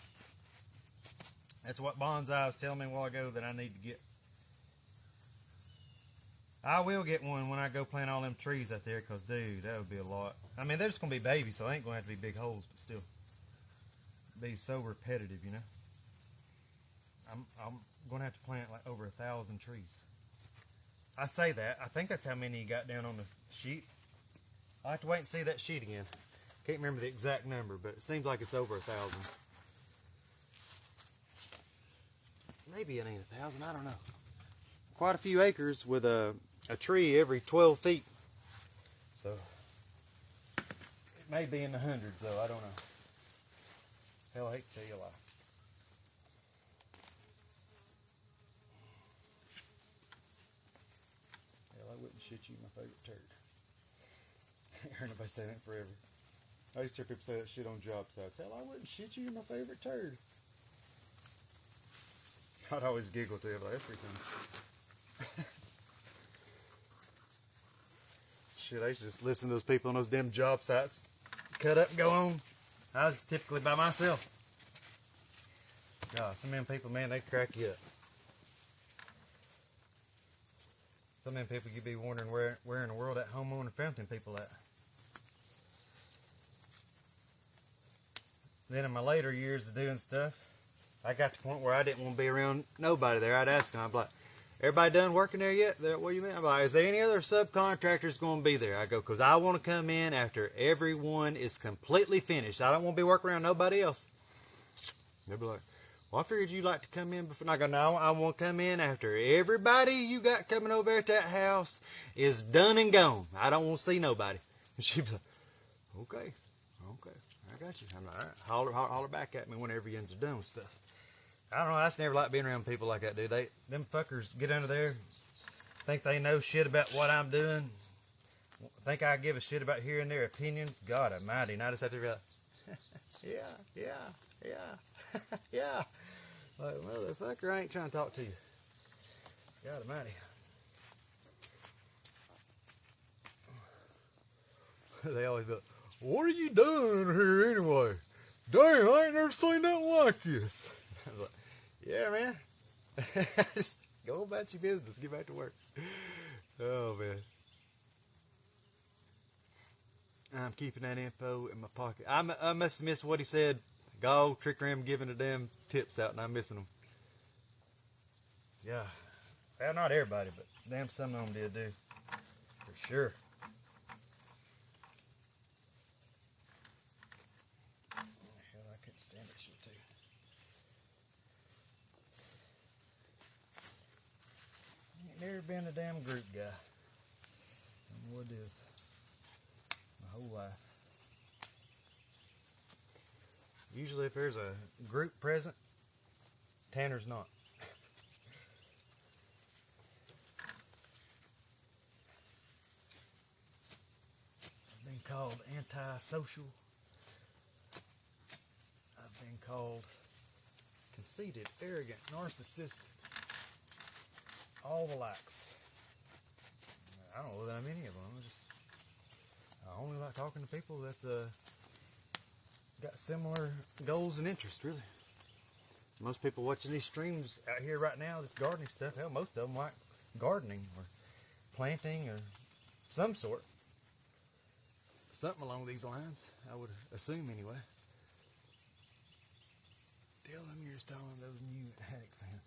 That's what Bonsai was telling me a while ago that I need to get. I will get one when I go plant all them trees out there, because, dude, that would be a lot. I mean, they're just going to be babies, so they ain't going to have to be big holes, but still. Be so repetitive, you know. I'm going to have to plant like over 1,000 trees. I say that. I think that's how many you got down on the sheet. I'll have to wait and see that sheet again. Can't remember the exact number, but it seems like it's over 1,000. Maybe it ain't 1,000, I don't know. Quite a few acres with a tree every 12 feet. So, it may be in the hundreds though, I don't know. Hell, I hate to tell you a lie. Hell, I wouldn't shit you my favorite turd. I heard nobody say that forever. I used to hear people say that shit on job sites. Hell, I wouldn't shit you my favorite turd. I'd always giggle to it, like, that's pretty funny. Shit, I used to just listen to those people on those damn job sites cut up and go on. I was typically by myself. God, some of them people, man, they crack you up. Some of them people you'd be wondering where in the world that homeowner fountain people at. Then in my later years of doing stuff, I got to the point where I didn't want to be around nobody there. I'd ask them, I'd be like, everybody done working there yet? What do you mean? I'm like, is there any other subcontractors going to be there? I go, because I want to come in after everyone is completely finished. I don't want to be working around nobody else. They'll be like, well, I figured you'd like to come in before. And I go, no, I want to come in after everybody you got coming over at that house is done and gone. I don't want to see nobody. And she'd be like, okay, I got you. I'm like, all right, holler back at me whenever you are done with stuff. I don't know, I just never like being around people like that, dude. Them fuckers get under there, think they know shit about what I'm doing, think I give a shit about hearing their opinions. God almighty, and I just have to be like, yeah. Like, motherfucker, I ain't trying to talk to you. God almighty. They always go, what are you doing here anyway? Damn, I ain't never seen nothing like this. I was like, yeah, man. Just go about your business. Get back to work. Oh, man. I'm keeping that info in my pocket. I must have missed what he said. Go, trick around giving the damn tips out, and I'm missing them. Yeah. Well, not everybody, but damn some of them did do. For sure. Hell, I couldn't stand that shit, too. Ain't never been a damn group guy. I don't know what it is. My whole life. Usually if there's a group present, Tanner's not. I've been called antisocial. I've been called conceited, arrogant, narcissistic. All the likes. I don't know that I'm any of them. I only like talking to people that's got similar goals and interests, really. Most people watching these streams out here right now, this gardening stuff, hell, most of them like gardening or planting or some sort. Something along these lines, I would assume anyway. Dylan, you're installing those new attic fans.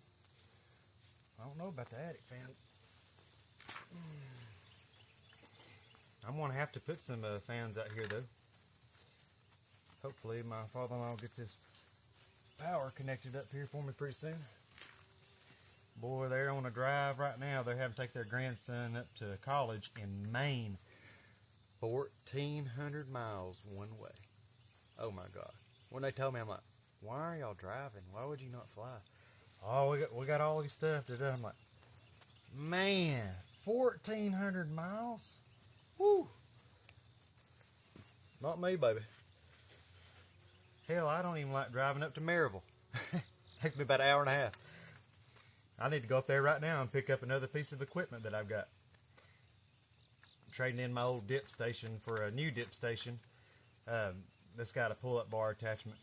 I don't know about the attic fans. I'm going to have to put some fans out here, though. Hopefully my father-in-law gets his power connected up here for me pretty soon. Boy, they're on a drive right now. They're having to take their grandson up to college in Maine. 1,400 miles one way. Oh my God. When they told me, I'm like, why are y'all driving? Why would you not fly? Oh, we got all these stuff to do. I'm like, man, 1,400 miles? Woo! Not me, baby. Hell, I don't even like driving up to Maryville. Takes me about an hour and a half. I need to go up there right now and pick up another piece of equipment that I've got. Trading in my old dip station for a new dip station. That's got a pull-up bar attachment.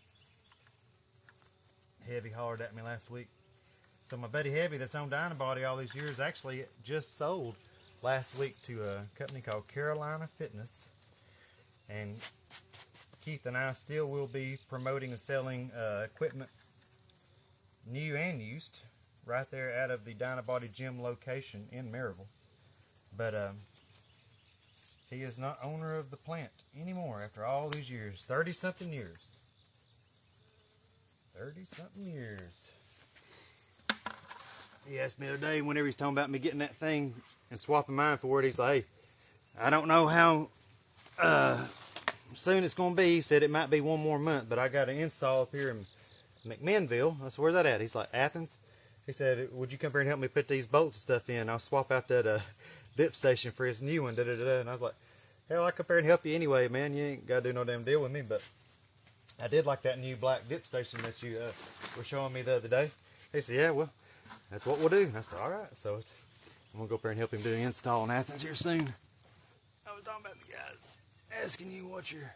Heavy hollered at me last week. So my buddy Heavy that's on Dynabody all these years actually just sold last week to a company called Carolina Fitness. And Keith and I still will be promoting and selling equipment, new and used, right there out of the Dynabody gym location in Maryville. But he is not owner of the plant anymore after all these years. 30-something years. 30-something years. He asked me the other day whenever he's talking about me getting that thing and swapping mine for it. He's like, hey, I don't know how soon it's going to be. He said it might be one more month, but I got an install up here in McMinnville. I said, where's that at? He's like, Athens. He said, would you come here and help me put these bolts and stuff in? I'll swap out that dip station for his new one. And I was like, hell, I come here and help you anyway, man. You ain't got to do no damn deal with me. But I did like that new black dip station that you were showing me the other day. He said, yeah, well, that's what we'll do. I said, all right. So I'm going to go up there and help him do the install in Athens here soon. I was talking about the guys asking you what your...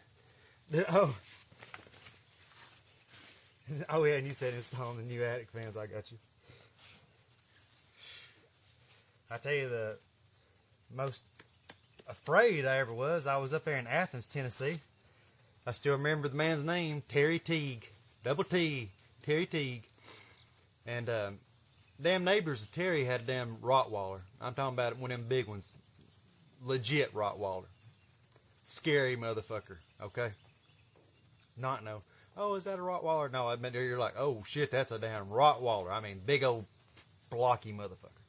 Oh, yeah, and you said installing the new attic fans. I got you. I tell you, the most afraid I ever was up there in Athens, Tennessee. I still remember the man's name, Terry Teague. Double T, Terry Teague. And damn neighbors of Terry had a damn Rottweiler. I'm talking about one of them big ones. Legit Rottweiler. Scary motherfucker, okay? Not no, oh, is that a Rottweiler? No, I meant you're like, oh shit, that's a damn Rottweiler. I mean, big old blocky motherfucker.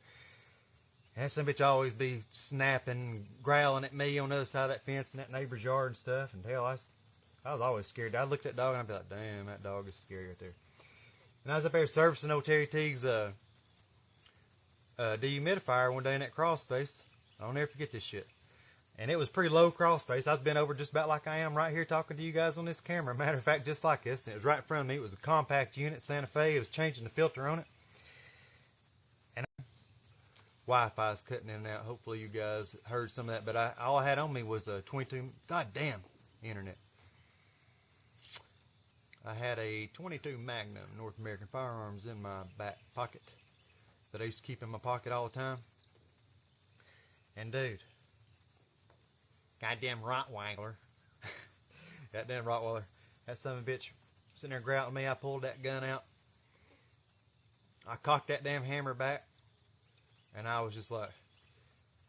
And some bitch always be snapping, growling at me on the other side of that fence in that neighbor's yard and stuff. And hell, I was always scared. I'd look at that dog and I'd be like, damn, that dog is scary right there. And I was up there servicing old Terry Teague's dehumidifier one day in that crawl space. I'll never forget this shit. And it was pretty low crawl space. I've been over just about like I am right here talking to you guys on this camera. Matter of fact, just like this. And it was right in front of me. It was a compact unit, Santa Fe. It was changing the filter on it. And Wi-Fi is cutting in and out. Hopefully you guys heard some of that. But all I had on me was a 22, goddamn, internet. I had a 22 Magnum North American Firearms in my back pocket that I used to keep in my pocket all the time. And dude, goddamn Rottweiler. Goddamn Rottweiler. That son of a bitch sitting there growling at me. I pulled that gun out. I cocked that damn hammer back. And I was just like,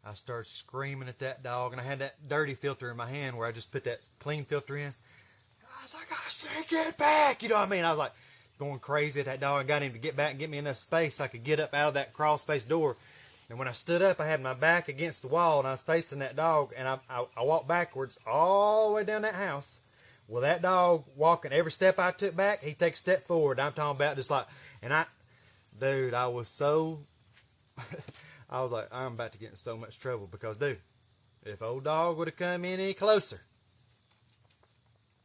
I started screaming at that dog. And I had that dirty filter in my hand where I just put that clean filter in. I was like, I said, get back. You know what I mean? I was like going crazy at that dog and got him to get back and get me enough space so I could get up out of that crawl space door. And when I stood up, I had my back against the wall and I was facing that dog. And I walked backwards all the way down that house Well, that dog walking every step I took back, he takes a step forward. I'm talking about just like, and dude, I was so, I was like, I'm about to get in so much trouble because, dude, if old dog would have come in any closer,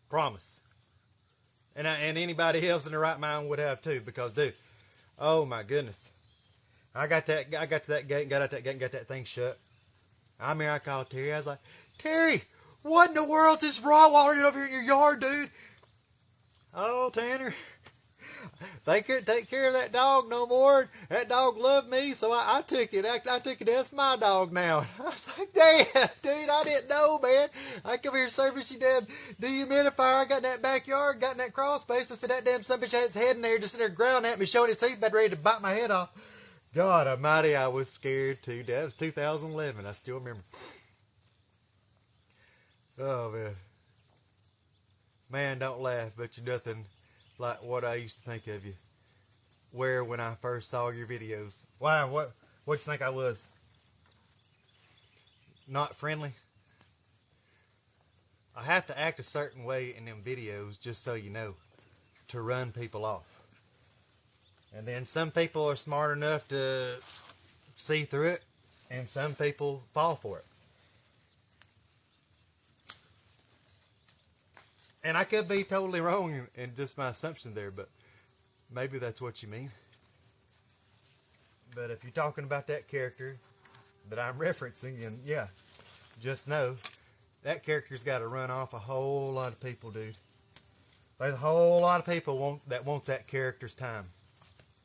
promise. And anybody else in the right mind would have too, because, dude, oh my goodness. I got to that gate, got out that gate and got that thing shut. I mean, I called Terry. I was like, Terry, what in the world's this Rottweiler over here in your yard, dude? Oh, Tanner, they couldn't take care of that dog no more. That dog loved me, so I took it. I took it. That's my dog now. I was like, damn, dude, I didn't know, man. I come here to service you damn dehumidifier. I got in that backyard, got in that crawl space. I said, that damn son bitch had its head in there, just sitting there growling at me, showing its teeth, about ready to bite my head off. God almighty, I was scared too. That was 2011. I still remember. Oh, man. Man, don't laugh, but you're nothing like what I used to think of you. Where when I first saw your videos. Why? What'd you think I was? Not friendly? I have to act a certain way in them videos, just so you know, to run people off. And then some people are smart enough to see through it, and some people fall for it. And I could be totally wrong in just my assumption there, but maybe that's what you mean. But if you're talking about that character that I'm referencing, and yeah, just know that character's got to run off a whole lot of people, dude. There's a whole lot of people that wants that character's time.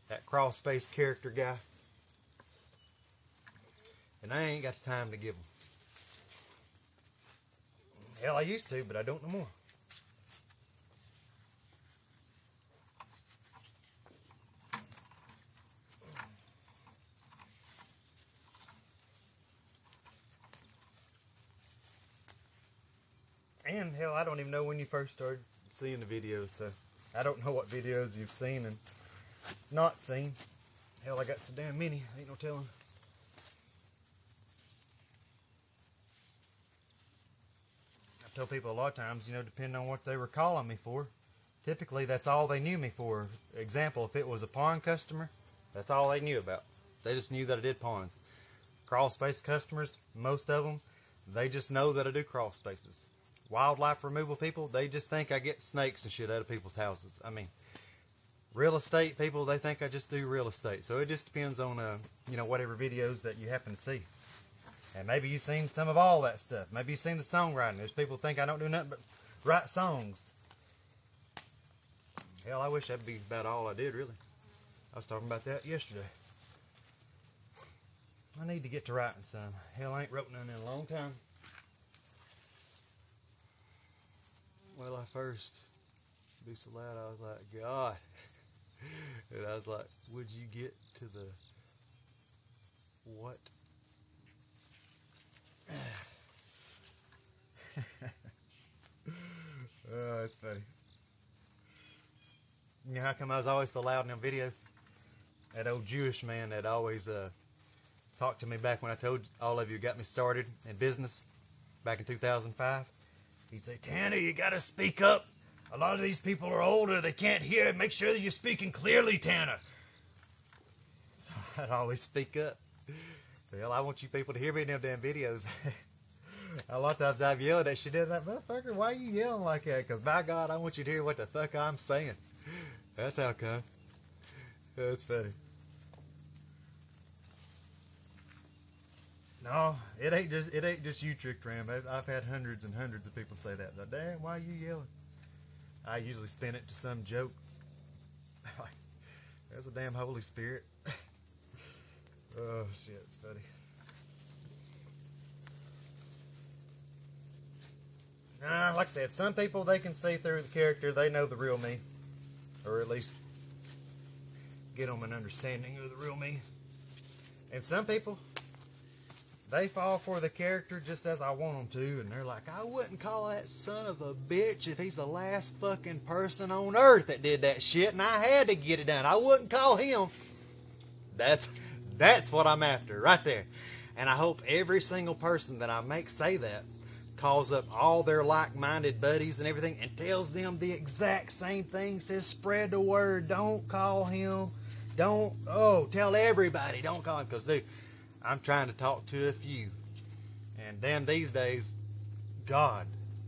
That cross-space character guy. And I ain't got the time to give them. Hell, I used to, but I don't no more. And hell, I don't even know when you first started seeing the videos, so I don't know what videos you've seen and not seen. Hell, I got so damn many, ain't no telling. I tell people a lot of times, you know, depending on what they were calling me for, typically that's all they knew me for. Example, if it was a pawn customer, that's all they knew about. They just knew that I did pawns. Crawl space customers, most of them, they just know that I do crawl spaces. Wildlife removal people, they just think I get snakes and shit out of people's houses. I mean, real estate people, they think I just do real estate. So it just depends on, you know, whatever videos that you happen to see. And maybe you've seen some of all that stuff. Maybe you've seen the songwriting. There's people think I don't do nothing but write songs. Hell, I wish that'd be about all I did, really. I was talking about that yesterday. I need to get to writing some. Hell, I ain't wrote none in a long time. Well, I first be so loud, I was like, God. And I was like, would you get to the what? Oh, that's funny. You know how come I was always so loud in them videos? That old Jewish man that always talked to me back when I told all of you got me started in business back in 2005. He'd say, Tanner, you got to speak up. A lot of these people are older. They can't hear. Make sure that you're speaking clearly, Tanner. So I'd always speak up. Well, I want you people to hear me in them damn videos. A lot of times I've yelled at you, like, motherfucker, why are you yelling like that? Because by God, I want you to hear what the fuck I'm saying. That's how it comes. That's funny. No, it ain't just you, Trick Tram. I've had hundreds and hundreds of people say that. Like, damn, why are you yelling? I usually spin it to some joke. Like, there's a damn Holy Spirit. Oh shit, it's funny. Nah, like I said, some people, they can see through the character. They know the real me, or at least get them an understanding of the real me. And some people, they fall for the character just as I want them to, and they're like, I wouldn't call that son of a bitch if he's the last fucking person on earth that did that shit, and I had to get it done. I wouldn't call him. That's what I'm after, right there. And I hope every single person that I make say that, calls up all their like-minded buddies and everything and tells them the exact same thing. Says, spread the word. Don't call him. Tell everybody. Don't call him. Because, dude, I'm trying to talk to a few. And damn, these days, God,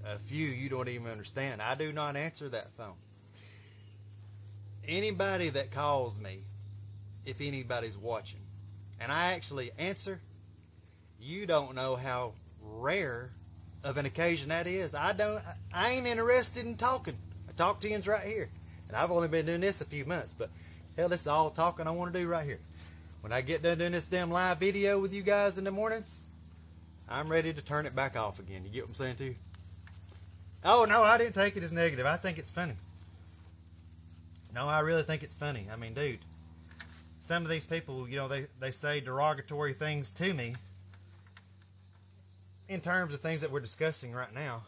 a few you don't even understand. I do not answer that phone. Anybody that calls me, if anybody's watching, and I actually answer, you don't know how rare of an occasion that is. I ain't interested in talking. I talk to yous right here. And I've only been doing this a few months, but hell, this is all talking I want to do right here. When I get done doing this damn live video with you guys in the mornings, I'm ready to turn it back off again. You get what I'm saying too? Oh no, I didn't take it as negative. I think it's funny. No, I really think it's funny. I mean, dude, some of these people, you know, they say derogatory things to me in terms of things that we're discussing right now.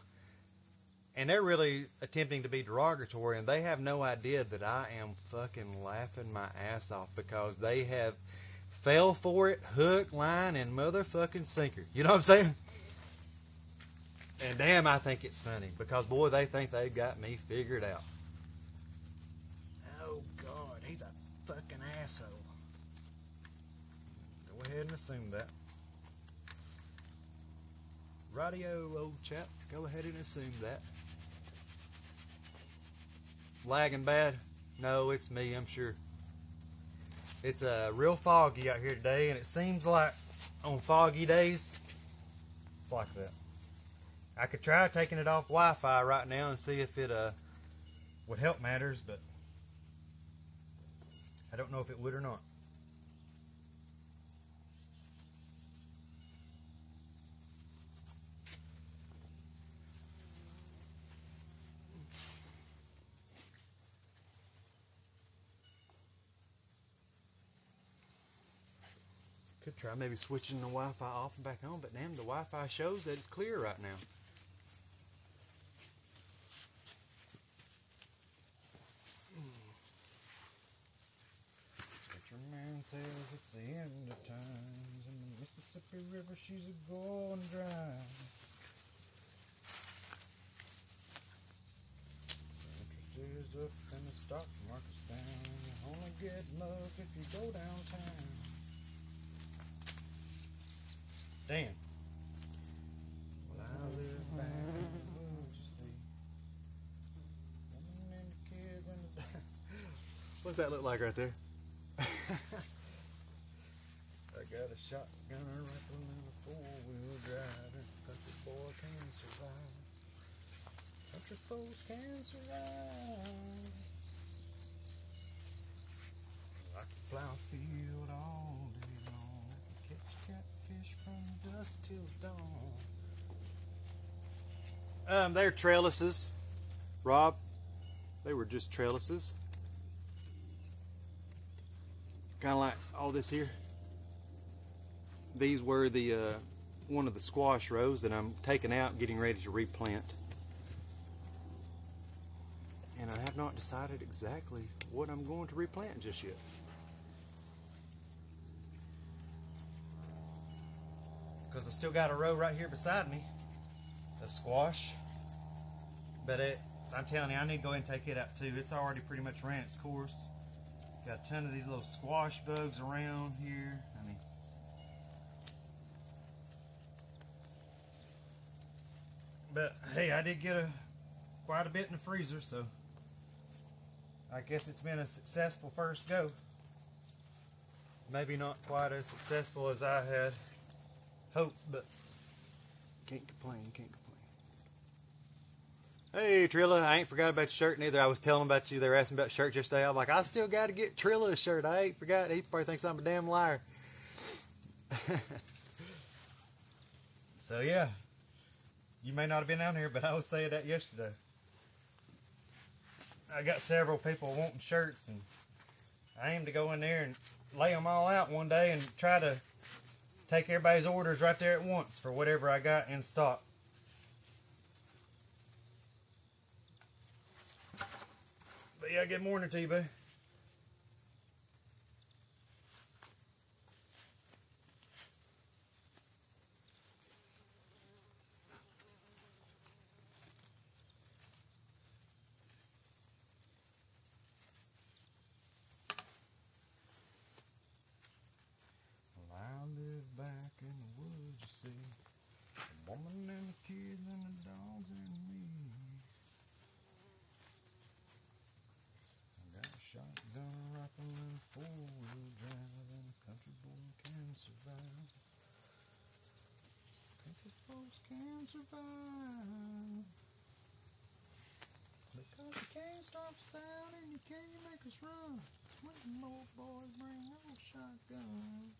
And they're really attempting to be derogatory, and they have no idea that I am fucking laughing my ass off because they have fell for it, hook, line, and motherfucking sinker. You know what I'm saying? And damn, I think it's funny because, boy, they think they've got me figured out. Oh, God, he's a fucking asshole. Go ahead and assume that. Radio, old chap, go ahead and assume that. Lagging bad? No, it's me, I'm sure. It's real foggy out here today, and it seems like on foggy days, it's like that. I could try taking it off Wi-Fi right now and see if it would help matters, but I don't know if it would or not. Could try maybe switching the Wi-Fi off and back on, but damn, the Wi-Fi shows that it's clear right now. Country man says it's the end of times, and the Mississippi River, she's a-going dry. Interest is up and the stock market's down. You only get love if you go downtown. Damn. Well, I live back in the woods, you see. Woman and the kids and the... What's that look like right there? I got a shotgun, a rifle, and a four-wheel drive. And country boy can survive. Country folks can survive. I can plow a field all day long. Catch catfish from dusk till dawn. They're trellises, Rob. They were just trellises. Kind of like all this here. These were the one of the squash rows that I'm taking out, getting ready to replant. And I have not decided exactly what I'm going to replant just yet. Because I've still got a row right here beside me of squash. But I'm telling you, I need to go ahead and take it out too. It's already pretty much ran its course. Got a ton of these little squash bugs around here. I mean, but hey, I did get quite a bit in the freezer, so I guess it's been a successful first go. Maybe not quite as successful as I had hoped, but can't complain, can't complain. Hey Trilla, I ain't forgot about your shirt neither. I was telling about you, they were asking about shirts yesterday. I'm like, I still got to get Trilla a shirt. I ain't forgot. He probably thinks I'm a damn liar. So yeah, you may not have been down here, but I was saying that yesterday. I got several people wanting shirts, and I aim to go in there and lay them all out one day and try to take everybody's orders right there at once for whatever I got in stock. But yeah, good morning to you, buddy. survive. Because you can't stop the sound and you can't make us run. When more boys bring on shotguns.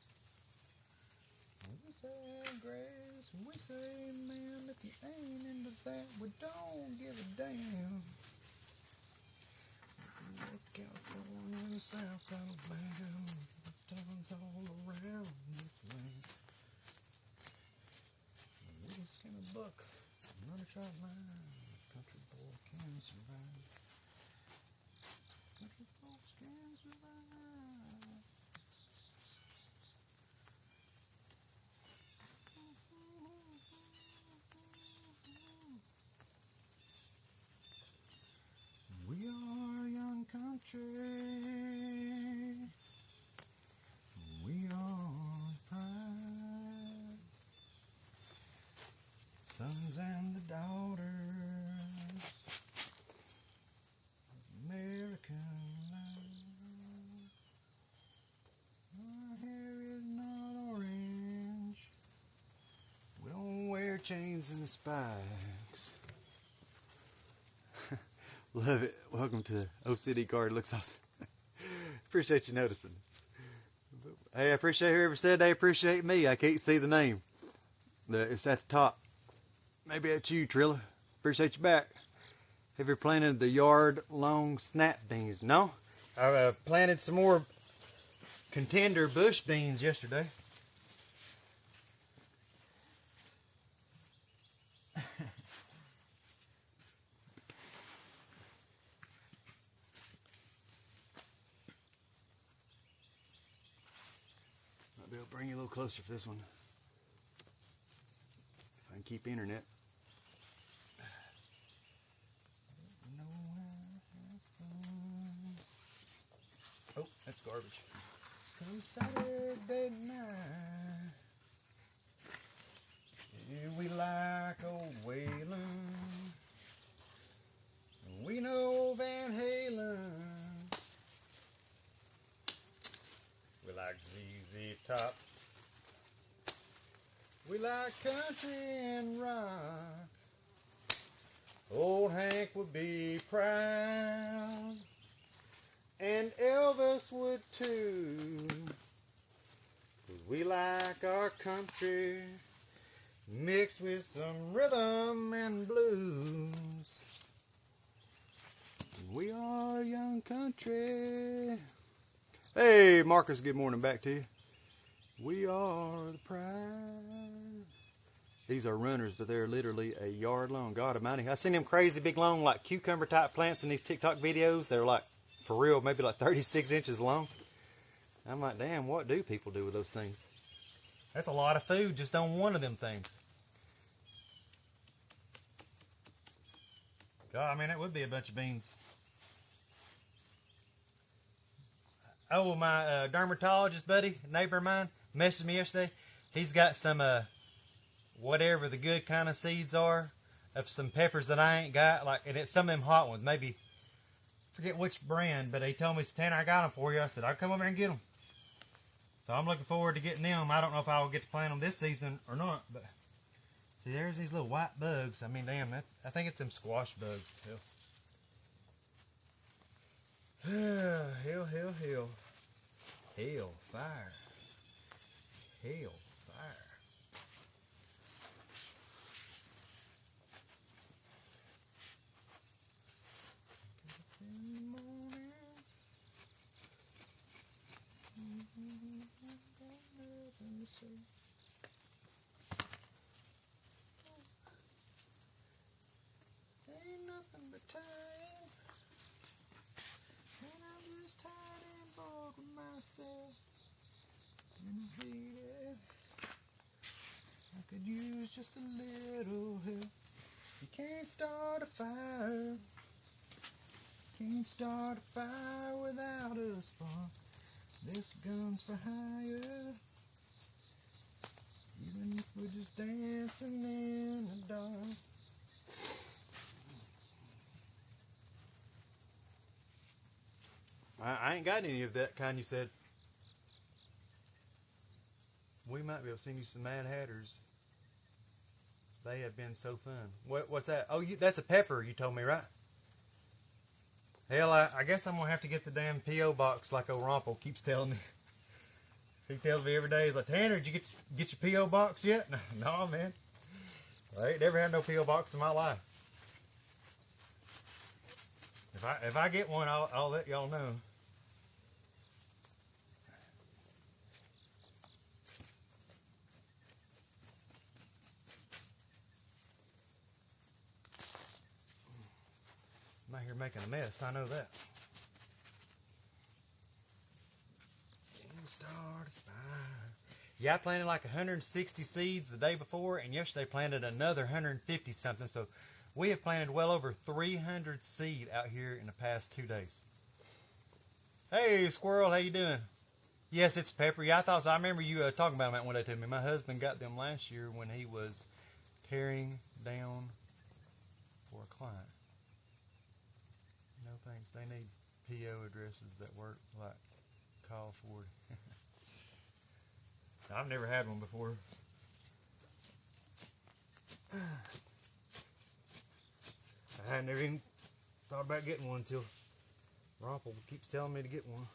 We say grace, and we say man, if you ain't into that, we don't give a damn. California and South Alabama, towns all around this land. We can skin a buck, another shot line. Country boy can survive. Country folks can survive. We are young country. We are pride. Sons and the daughters of American life. Our hair is not orange. We don't wear chains and spikes. Love it. Welcome to OCD Card. Looks awesome. Appreciate you noticing. Hey, I appreciate whoever said they appreciate me. I can't see the name. It's at the top. Maybe that's you, Trilla. Appreciate you back. Have you planted the yard long snap beans? No? I planted some more contender bush beans yesterday. Might be able to bring you a little closer for this one. If I can keep internet. Oh, that's garbage. Come Saturday night, do we like old Waylon? We know Van Halen. We like ZZ Top. We like country and rock. Old Hank would be proud. And Elvis would too. 'Cause we like our country mixed with some rhythm and blues. We are young country. Hey, Marcus, good morning back to you. We are the pride. These are runners, but they're literally a yard long. God almighty. I seen them crazy big long, like cucumber type plants in these TikTok videos. They're like, for real, maybe like 36 inches long. I'm like, damn, what do people do with those things? That's a lot of food just on one of them things. God, I mean, that would be a bunch of beans. Oh, well, my dermatologist buddy, neighbor of mine, messaged me yesterday. He's got some, whatever the good kind of seeds are of some peppers that I ain't got. Like, and it's some of them hot ones, maybe, forget which brand, but he told me, Tanner, I got them for you. I said, I'll come over and get them. So I'm looking forward to getting them. I don't know if I will get to plant them this season or not, but see, there's these little white bugs. I mean, damn, I think it's them squash bugs. Hell. Hell, hell, hell. Hell, fire. Hell, fire. Ain't nothing but time, and I'm just tired and bored with myself. And I hate it. I could use just a little help. You can't start a fire. Can't start a fire without a spark. This gun's for hire. Even if we're just dancing in the dark. I ain't got any of that kind you said. We might be able to send you some Mad Hatters. They have been so fun. What's that? Oh, that's a pepper you told me, right? Hell, I guess I'm going to have to get the damn P.O. box like old Romple keeps telling me. He tells me every day, he's like, Tanner, did you get your P.O. box yet? No, man. I ain't never had no P.O. box in my life. If I get one, I'll let y'all know. I'm out here making a mess, I know that. Getting started fire. Yeah, I planted like 160 seeds the day before, and yesterday planted another 150 something. So we have planted well over 300 seed out here in the past 2 days. Hey, squirrel, how you doing? Yes, it's pepper. Yeah, I thought so. I remember you talking about them one day to me. My husband got them last year when he was tearing down for a client. No thanks. They need PO addresses that work like call forward. I've never had one before. I had never even thought about getting one until Romple keeps telling me to get one.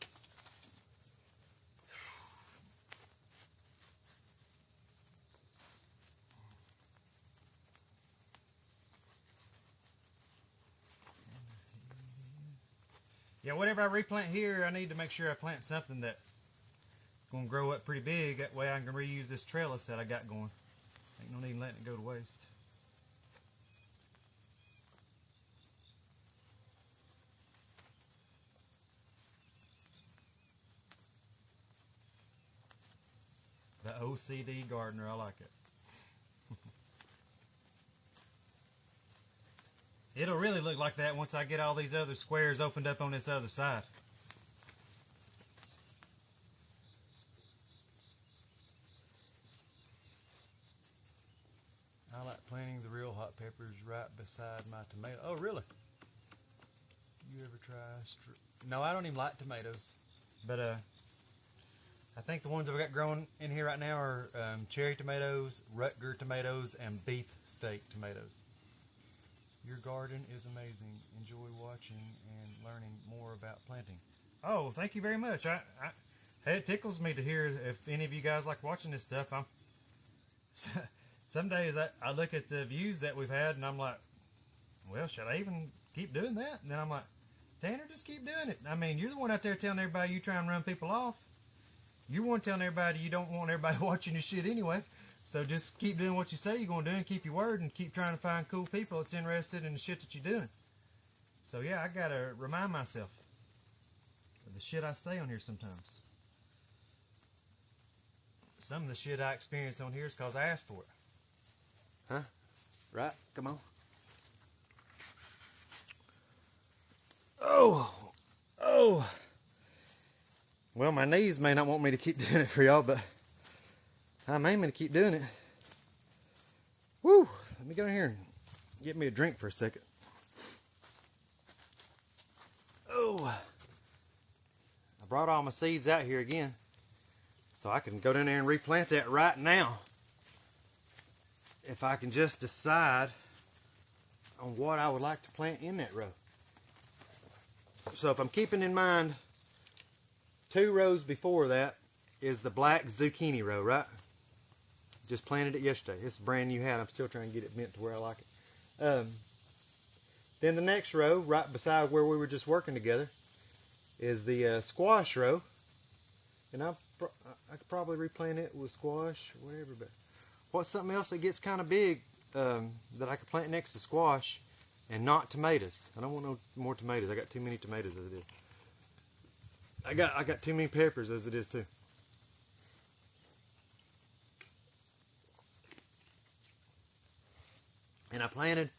Yeah, whatever I replant here, I need to make sure I plant something that's going to grow up pretty big. That way I can reuse this trellis that I got going. Ain't no need letting it go to waste. The OCD gardener, I like it. It'll really look like that once I get all these other squares opened up on this other side. I like planting the real hot peppers right beside my tomato. Oh, really? You ever try No, I don't even like tomatoes. But I think the ones that we got growing in here right now are cherry tomatoes, Rutger tomatoes, and beef steak tomatoes. Your garden is amazing. Enjoy watching and learning more about planting. Oh, thank you very much. It tickles me to hear if any of you guys like watching this stuff. Some days I look at the views that we've had and I'm like, well, should I even keep doing that? And then I'm like, Tanner, just keep doing it. I mean, you're the one out there telling everybody you try and run people off. You're the one telling everybody you don't want everybody watching your shit anyway. So just keep doing what you say you're going to do and keep your word and keep trying to find cool people that's interested in the shit that you're doing. So yeah, I got to remind myself of the shit I say on here sometimes. Some of the shit I experience on here is because I asked for it. Huh? Right? Come on. Oh. Well, my knees may not want me to keep doing it for y'all, but I'm aiming to keep doing it. Woo! Let me get in here and get me a drink for a second. Oh! I brought all my seeds out here again, so I can go down there and replant that right now. If I can just decide on what I would like to plant in that row. So if I'm keeping in mind 2 rows before that is the black zucchini row, right? Just planted it yesterday. It's a brand new hat. I'm still trying to get it bent to where I like it. Then the next row, right beside where we were just working together, is the squash row. And I could probably replant it with squash or whatever. But what's something else that gets kind of big that I could plant next to squash and not tomatoes? I don't want no more tomatoes. I got too many tomatoes as it is. I got too many peppers as it is too. And I planted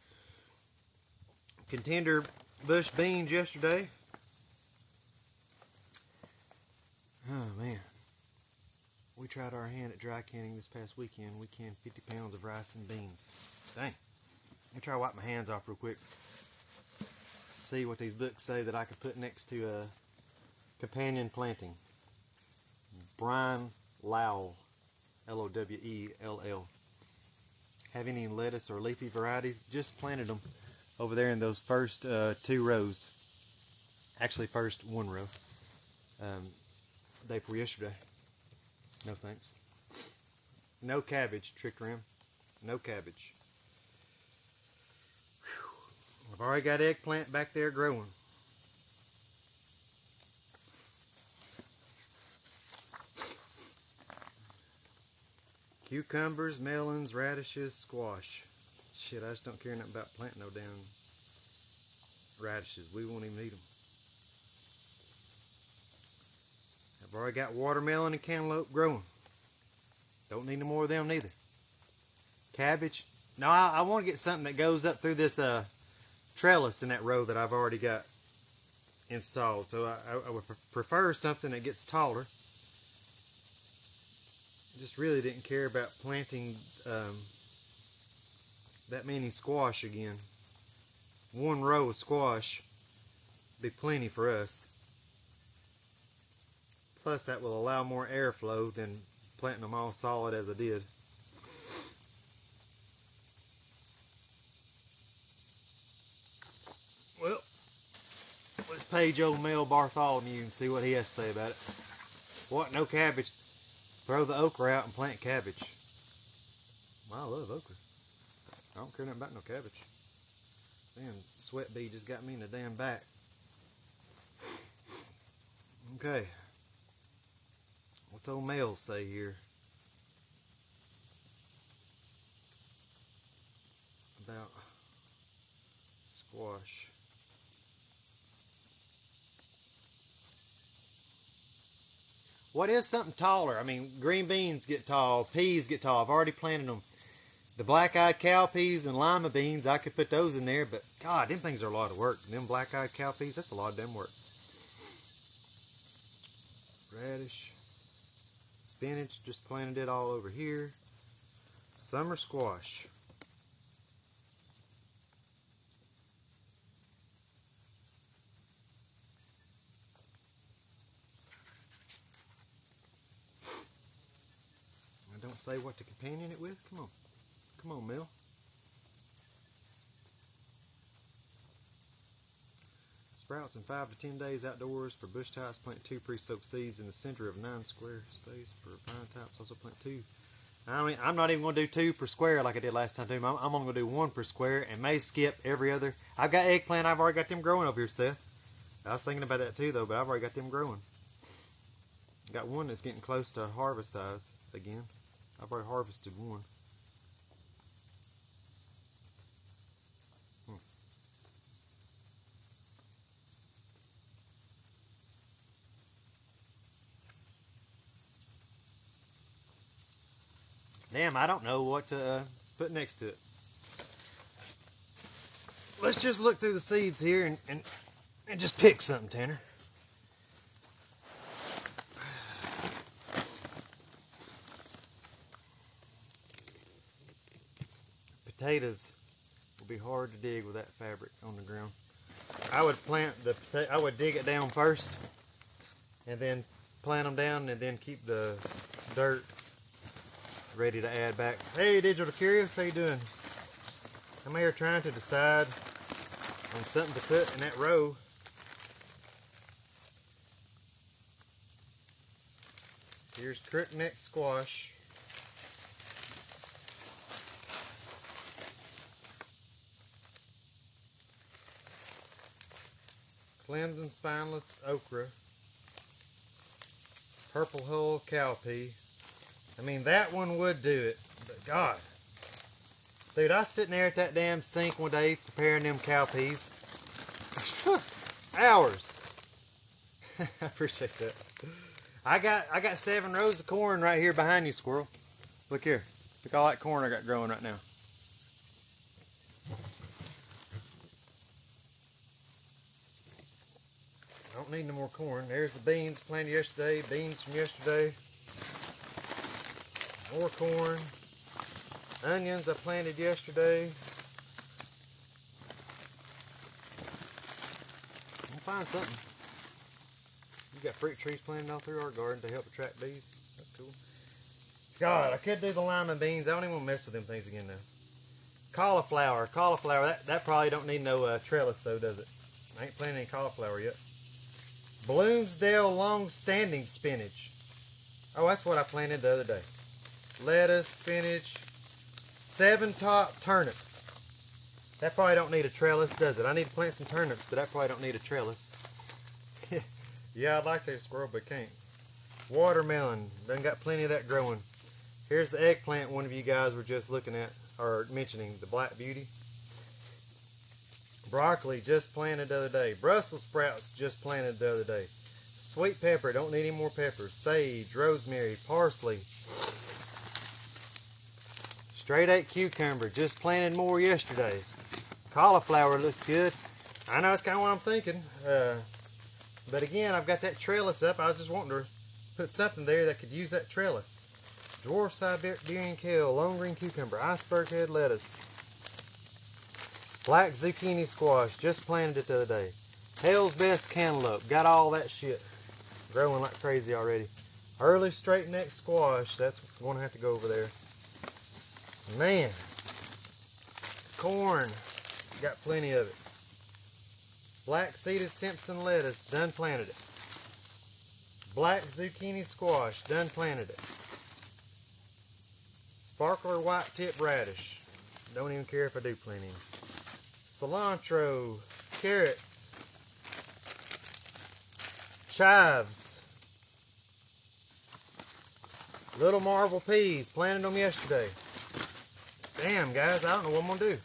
contender bush beans yesterday. Oh man. We tried our hand at dry canning this past weekend. We canned 50 pounds of rice and beans. Dang. Let me try to wipe my hands off real quick. See what these books say that I could put next to companion planting. Brian Lowell, Lowell, have any lettuce or leafy varieties. Just planted them over there in those first 2 rows. Actually, first 1 row. Day before yesterday. No thanks. No cabbage, tricked around. No cabbage. Whew. I've already got eggplant back there growing. Cucumbers, melons, radishes, squash. Shit, I just don't care nothing about planting no damn radishes. We won't even eat them. I've already got watermelon and cantaloupe growing. Don't need no more of them neither. Cabbage. No, I want to get something that goes up through this trellis in that row that I've already got installed. So I would prefer something that gets taller. Just really didn't care about planting that many squash again. 1 row of squash be plenty for us. Plus that will allow more airflow than planting them all solid as I did. Well, let's page old Mel Bartholomew and see what he has to say about it. What, no cabbage? Throw the okra out and plant cabbage. Well, I love okra. I don't care nothing about no cabbage. Damn, sweat bee just got me in the damn back. Okay. What's old Mel say here? About squash. What is something taller? I mean, green beans get tall, peas get tall. I've already planted them. The black-eyed cowpeas and lima beans, I could put those in there, but God, them things are a lot of work. Them black-eyed cowpeas, that's a lot of them work. Radish. Spinach, just planted it all over here. Summer squash. I don't say what to companion it with. Come on. Come on, Mel. Sprouts in 5 to 10 days outdoors. For bush types, plant 2 pre-soaked seeds in the center of 9 square space. For vine types, also plant 2. I mean, I'm not even going to do 2 per square like I did last time. I'm only going to do 1 per square and may skip every other. I've got eggplant. I've already got them growing over here, Seth. I was thinking about that too, though, but I've already got them growing. Got one that's getting close to harvest size again. I've already harvested 1. Damn, I don't know what to put next to it. Let's just look through the seeds here and just pick something, Tanner. Potatoes will be hard to dig with that fabric on the ground. I would dig it down first and then plant them down and then keep the dirt ready to add back. Hey, Digital Curious, how you doing? I'm here trying to decide on something to put in that row. Here's crookneck squash. Clemson spineless okra. Purple hull cowpea. I mean, that one would do it, but God. Dude, I was sitting there at that damn sink one day preparing them cowpeas. Hours. I appreciate that. I got 7 rows of corn right here behind you, squirrel. Look here. Look all that corn I got growing right now. I don't need no more corn. There's the beans planted yesterday, beans from yesterday. More corn. Onions I planted yesterday. I'll find something. We got fruit trees planted all through our garden to help attract bees. That's cool. God, I could do the lima beans. I don't even want to mess with them things again now. Cauliflower. That probably don't need no trellis though, does it? I ain't planting any cauliflower yet. Bloomsdale long-standing spinach. Oh, that's what I planted the other day. Lettuce, spinach, 7-top turnip. That probably don't need a trellis, does it? I need to plant some turnips, but that probably don't need a trellis. Yeah, I'd like to, squirrel, but can't. Watermelon. Done got plenty of that growing. Here's the eggplant one of you guys were just looking at, or mentioning, the Black Beauty. Broccoli, just planted the other day. Brussels sprouts, just planted the other day. Sweet pepper, don't need any more peppers. Sage, rosemary, parsley. Straight 8 cucumber, just planted more yesterday. Cauliflower looks good. I know it's kind of what I'm thinking. But again, I've got that trellis up. I was just wanting to put something there that could use that trellis. Dwarf Siberian kale, long green cucumber, iceberg head lettuce. Black zucchini squash, just planted it the other day. Hell's Best cantaloupe, got all that shit growing like crazy already. Early straight neck squash, that's going to have to go over there. Man, corn, got plenty of it. Black seeded Simpson lettuce, done planted it. Black zucchini squash, done planted it. Sparkler white tip radish, don't even care if I do plant any. Cilantro, carrots, chives, little marble peas, planted them yesterday. Damn, guys, I don't know what I'm going to do.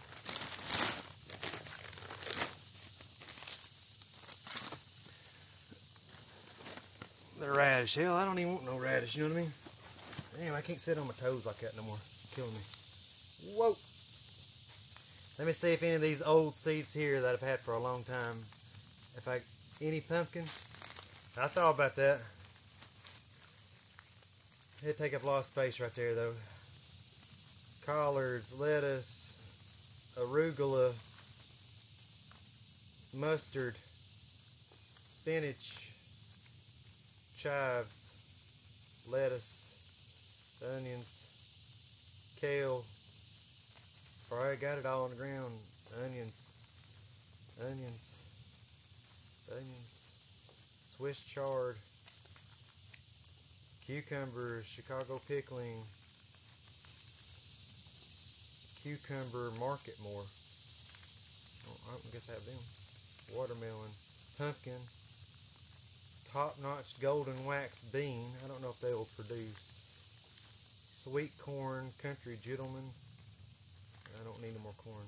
The radish, hell, I don't even want no radish, you know what I mean? Damn, I can't sit on my toes like that no more. It's killing me. Whoa. Let me see if any of these old seeds here that I've had for a long time, any pumpkin. I thought about that. It'd take up a lot of space right there though. Collards, lettuce, arugula, mustard, spinach, chives, lettuce, onions, kale. Alright, got it all on the ground. Onions, Swiss chard, cucumbers, Chicago pickling, cucumber market more. Oh, I guess I have them. Watermelon, pumpkin, top-notch golden wax bean. I don't know if they will produce. Sweet corn, country gentleman. I don't need no more corn.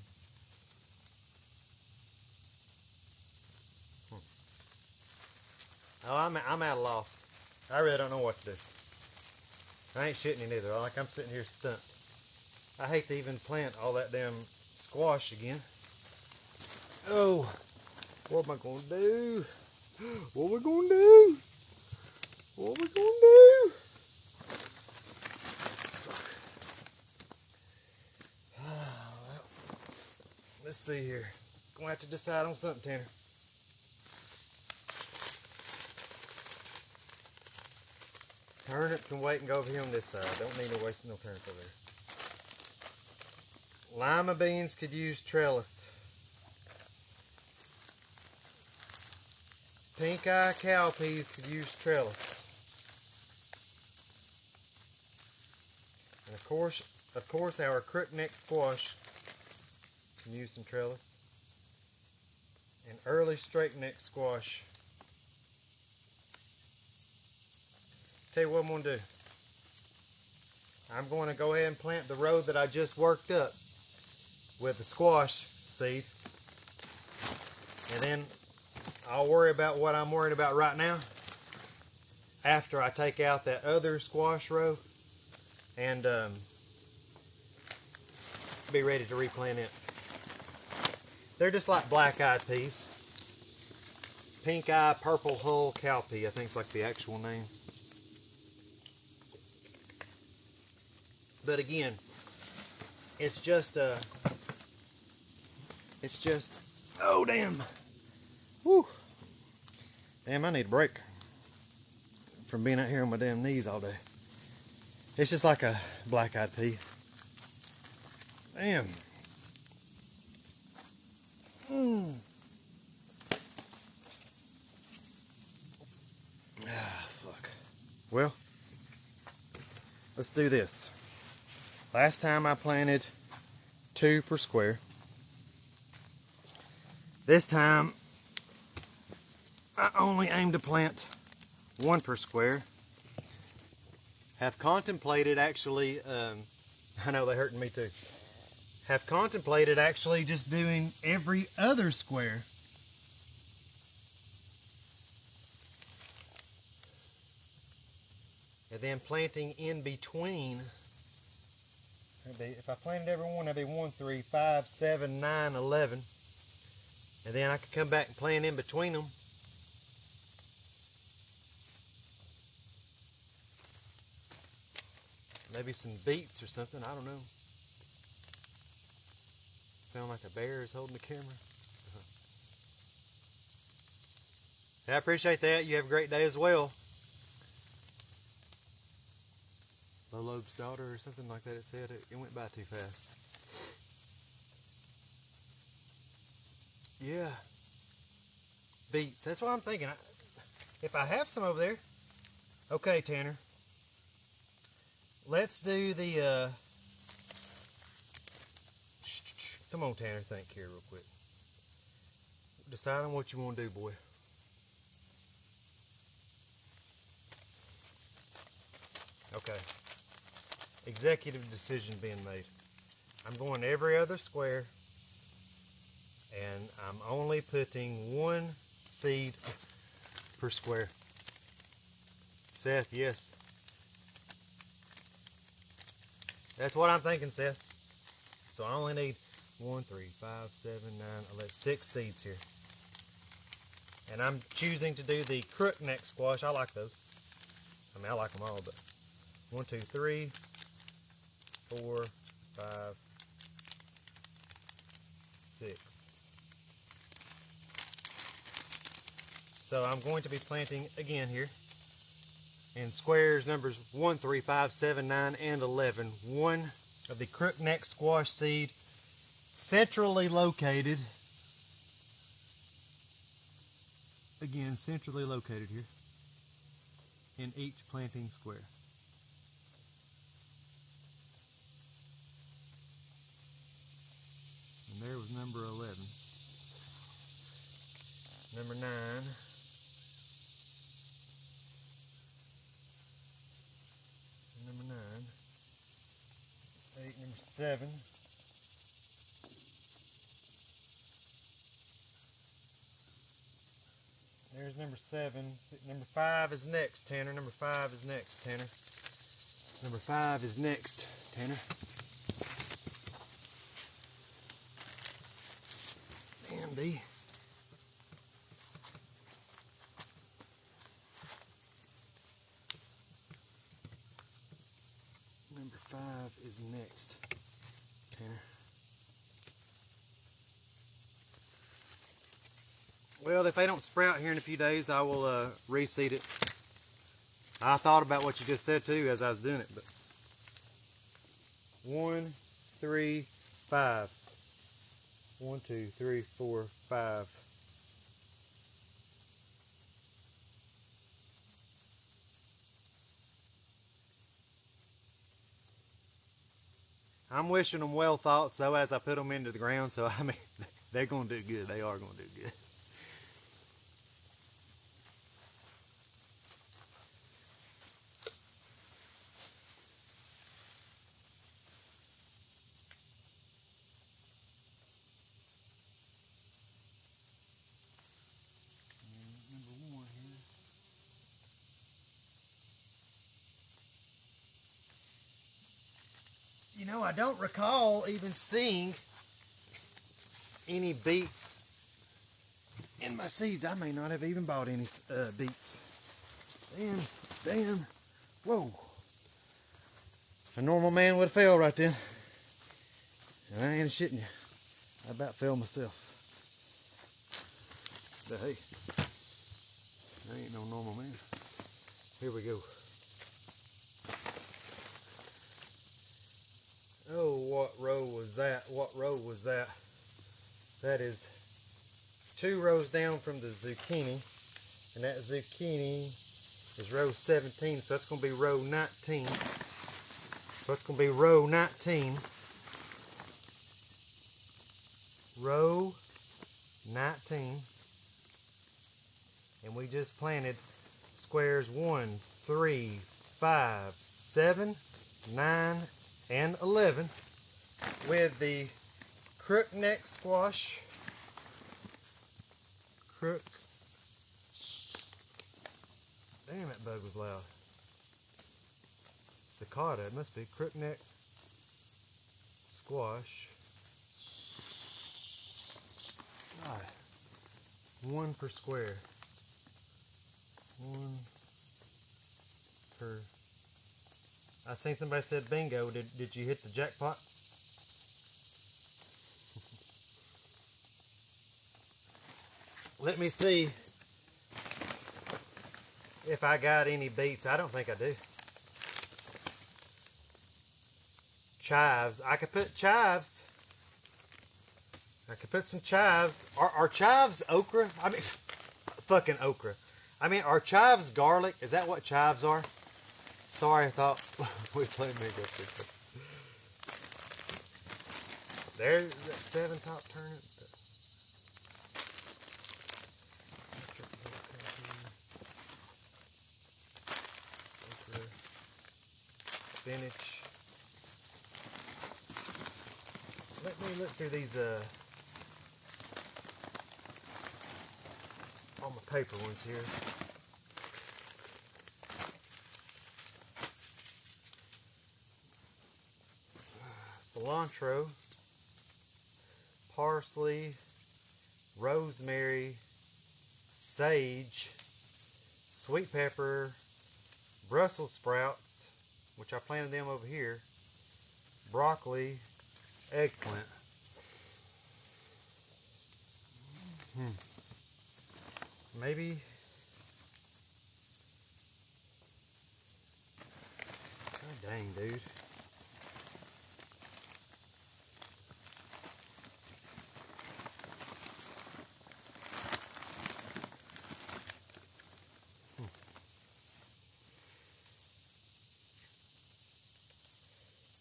Oh, I'm at a loss. I really don't know what to do. I ain't shitting you neither. Like I'm sitting here stumped. I hate to even plant all that damn squash again. Oh, what am I gonna do? What we gonna do? What we gonna do? Let's see here. Gonna have to decide on something, Tanner. Turnip can wait and go over here on this side. Don't need to waste no turnip over there. Lima beans could use trellis. Pink eye cowpeas could use trellis. And of course, our crookneck squash can use some trellis. And early straight neck squash. Tell you what I'm going to do. I'm going to go ahead and plant the row that I just worked up with the squash seed. And then I'll worry about what I'm worried about right now after I take out that other squash row and be ready to replant it. They're just like black-eyed peas. Pink-eye, purple hull cowpea, I think is like the actual name. But again, it's just, oh damn. Whew. Damn, I need a break from being out here on my damn knees all day. It's just like a black-eyed pea. Damn. Fuck. Well, let's do this. Last time I planted 2 per square. This time I only aim to plant 1 per square. Have contemplated actually, I know they're hurting me too. Have contemplated actually just doing every other square. And then planting in between. If I planted every one, that'd be 1, 3, 5, 7, 9, 11. And then I could come back and plant in between them. Maybe some beets or something, I don't know. Sound like a bear is holding the camera. I appreciate that. You have a great day as well. Lolobe's daughter or something like that, it said. It went by too fast. Yeah. Beets. That's what I'm thinking. If I have some over there. Okay, Tanner. Let's do the... Come on, Tanner. Think here real quick. Decide on what you want to do, boy. Okay. Executive decision being made. I'm going every other square, and I'm only putting 1 seed per square. Seth, yes. That's what I'm thinking, Seth. So I only need 1, 3, 5, 7, 9, 11, 6 seeds here. And I'm choosing to do the crookneck squash. I like those. I mean, I like them all, but 1, 2, 3, 4, 5, 6. So I'm going to be planting again here in squares numbers 1, 3, 5, 7, 9, and 11. 1 of the crookneck squash seed, centrally located. Again, centrally located here in each planting square. And there was number 11. Number 9. Number 9. 8, number 7. There's number 7. Number 5 is next, Tanner. Number 5 is next, Tanner. Number 5 is next, Tanner. Damn, D. Number 5 is next, Tanner. Well, if they don't sprout here in a few days, I will reseed it. I thought about what you just said too as I was doing it, but 1, 3, 5. 1, 2, 3, 4, 5. I'm wishing them well thoughts though as I put them into the ground, so I mean, they're going to do good. They are going to do good. You know, I don't recall even seeing any beets in my seeds. I may not have even bought any beets. Damn. Whoa. A normal man would have failed right then. And I ain't shitting you. I about failed myself. But hey, I ain't no normal man. Here we go. Oh, what row was that? What row was that? That is 2 rows down from the zucchini, and that zucchini is row 17, so that's going to be row 19. So it's going to be row 19. Row 19. And we just planted squares 1, 3, 5, 7, 9, and 11 with the crookneck squash. Damn, that bug was loud. Cicada, it must be crookneck squash. God. 1 per square. 1 per. I seen somebody said bingo. Did you hit the jackpot? Let me see if I got any beets. I don't think I do. Chives. I could put chives. I could put some chives. Are chives okra? I mean, fucking okra. I mean, are chives garlic? Is that what chives are? Sorry, I thought we played bingo. There's that 7 top turnip. Spinach. Let me look through these all my paper ones here. Cilantro, parsley, rosemary, sage, sweet pepper, Brussels sprouts, which I planted them over here, broccoli, eggplant. Maybe. God dang, dude.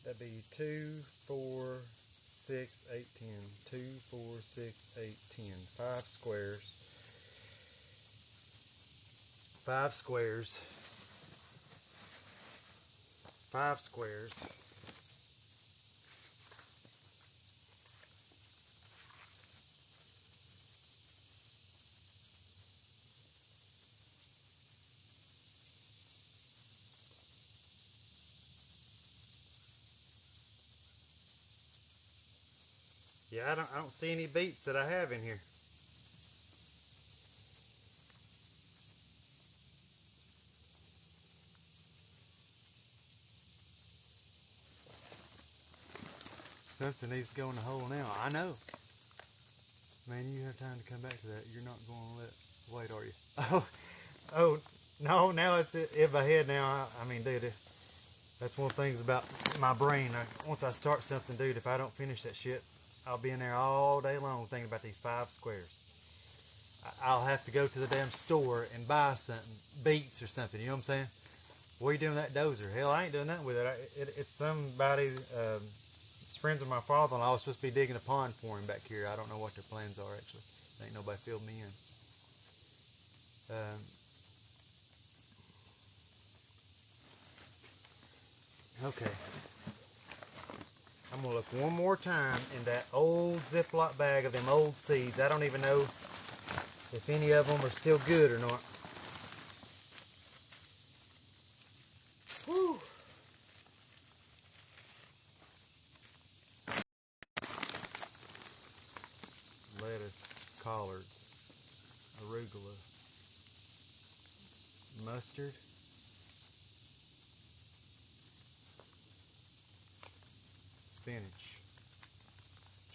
That'd be 2, 4, 6, 8, 10. 2, 4, 6, 8, 10. 5 squares. 5 squares. 5 squares. Yeah, I don't see any beets that I have in here. Something needs to go in the hole now. I know. Man, you have time to come back to that. You're not going to let wait, are you? Oh, no. Now it's in my head now. I mean, dude, that's one of the things about my brain. Once I start something, dude, if I don't finish that shit, I'll be in there all day long thinking about these 5 squares. I'll have to go to the damn store and buy something, beets or something. You know what I'm saying? What are you doing with that dozer? Hell, I ain't doing nothing with it. It's somebody. It's friends of my father-in-law. I was supposed to be digging a pond for him back here. I don't know what their plans are actually. Ain't nobody filled me in. Okay. I'm going to look one more time in that old Ziploc bag of them old seeds. I don't even know if any of them are still good or not. Whew. Lettuce, collards, arugula, mustard, spinach,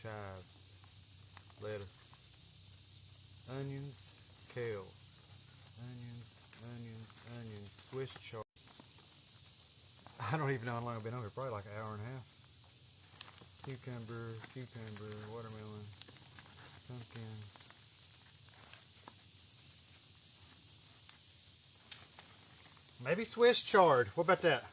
chives, lettuce, onions, kale, onions, Swiss chard. I don't even know how long I've been over here, probably like an hour and a half. Cucumber, watermelon, pumpkin, Maybe Swiss chard. What about that?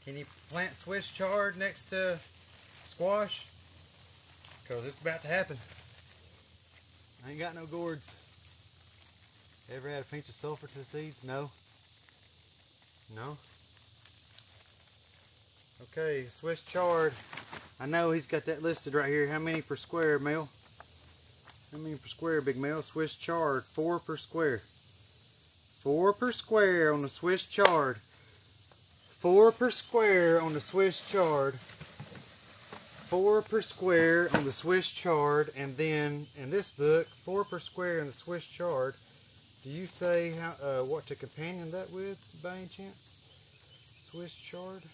Can you plant Swiss chard next to squash? Because it's about to happen. I ain't got no gourds. Ever add a pinch of sulfur to the seeds? No? No? Okay, Swiss chard. I know he's got that listed right here. How many per square, Mel? How many per square, Big Mel? Swiss chard, 4 per square. 4 per square on the Swiss chard. 4 per square on the Swiss chard. 4 per square on the Swiss chard. And then in this book, 4 per square in the Swiss chard. Do you say how what to companion that with by any chance? Swiss chard?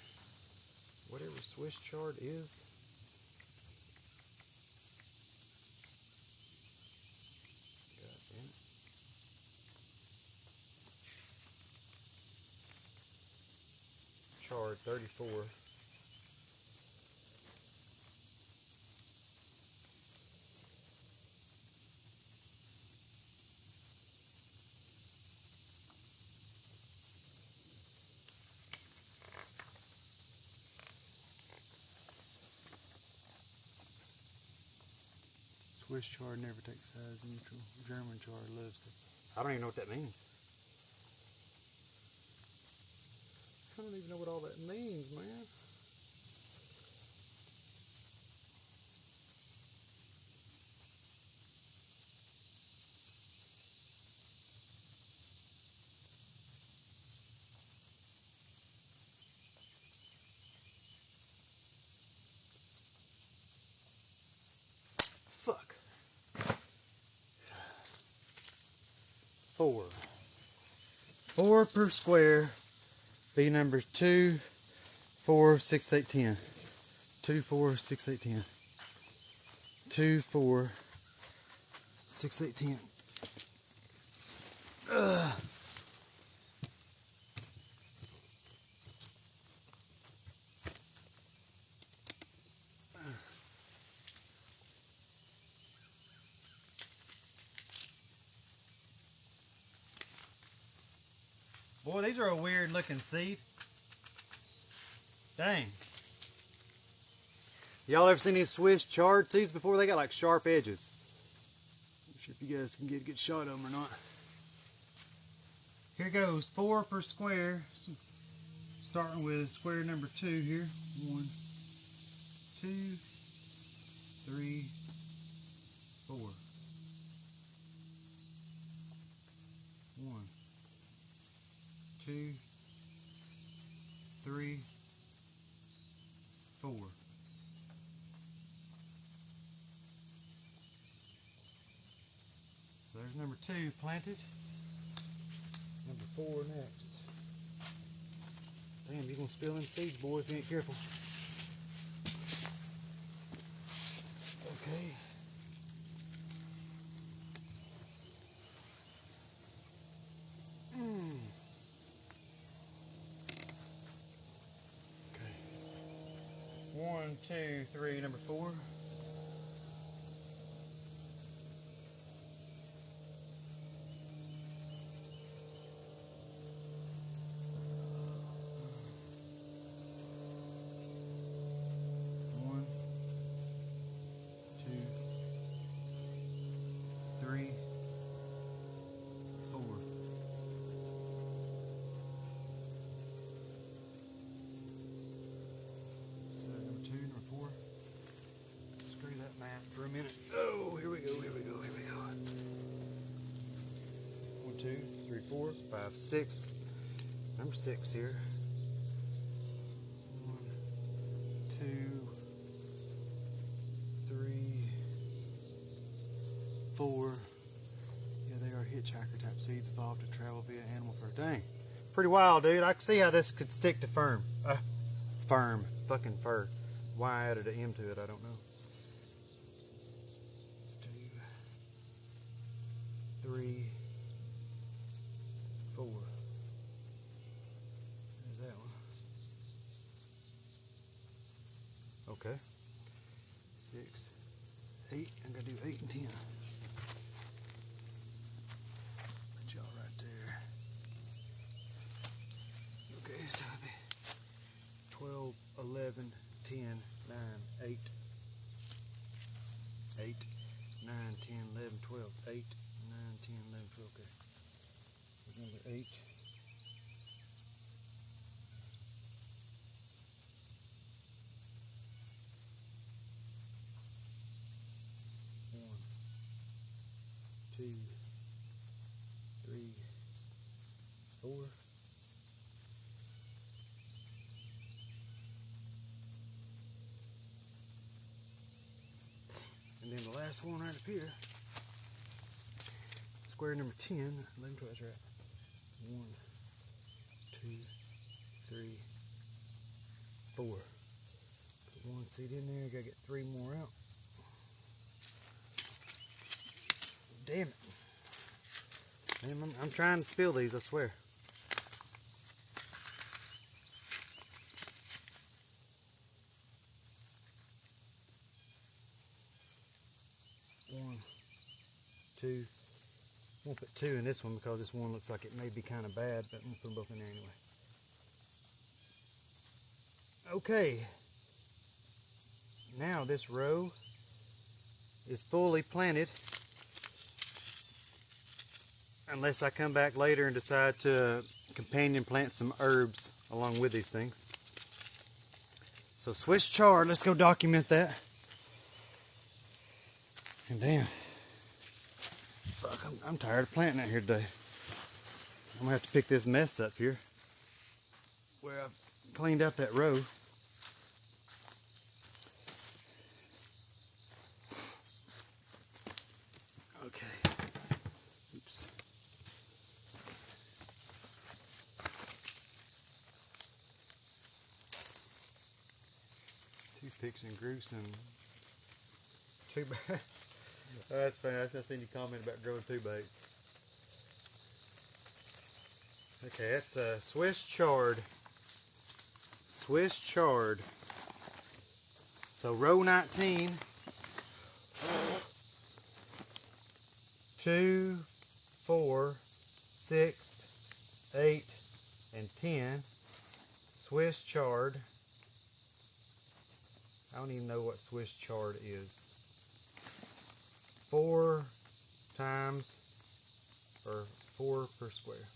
Whatever Swiss chard is. God damn it. Chard 34. Swiss chard never takes size neutral. German chard loves it. I don't even know what that means. I don't even know what all that means, man. Fuck. 4. 4 per square. B numbers 2, 4, 6, 8, 10. 2, 4, 6, 8, 10. 2, 4, 6, 8, 10. Ugh. Boy, these are a weird looking seed. Dang. Y'all ever seen these Swiss chard seeds before? They got like sharp edges. Not sure if you guys can get a good shot of them or not. Here goes 4 per square. Starting with square number 2 here. 1, 2, 3, 4. 1, 2, 3, 4. So there's number 2 planted. Number 4 next. Damn, you're gonna spill them seeds, boy, if you ain't careful. Okay. Okay. 1, 2, 3, number 4. For a minute. Oh, here we go, here we go, here we go. 1, 2, 3, 4, 5, 6. Number 6 here. 1, 2, 3, 4. Yeah, they are hitchhiker type seeds evolved to travel via animal fur. Dang. Pretty wild, dude. I can see how this could stick to firm. Firm. Fucking fur. Why I added an M to it, I don't know. 3, 4. There's that one. Okay. 6, 8. I'm gonna do 8 and 10. Put y'all right there. Okay, so it'll be 12, 11, 10, 9, 8. 8, 9, 10, 11, 12. 8, 9, 10, 11, 12. Okay. Another 8. 2, 3, 4. And then the last one right up here, square number 10, 11, 12, that's right. 1, 2, 3, 4. Put one seed in there, gotta get 3 more out. Damn it. Man, I'm trying to spill these, I swear. One, 2. We'll put 2 in this one because this one looks like it may be kind of bad, but I'm going to put them both in there anyway. Okay. Now this row is fully planted. Unless I come back later and decide to companion plant some herbs along with these things. So Swiss chard, let's go document that. And damn, fuck, I'm tired of planting out here today. I'm gonna have to pick this mess up here where I've cleaned up that row. Toothpicks and gruesome. Too bad. Oh, that's funny. I've seen you comment about growing 2 baits. Okay, that's Swiss chard. Swiss chard. So row 19. 2, 4, 6, 8, and 10. Swiss chard. I don't even know what Swiss chard is. 4 times, or 4 per square.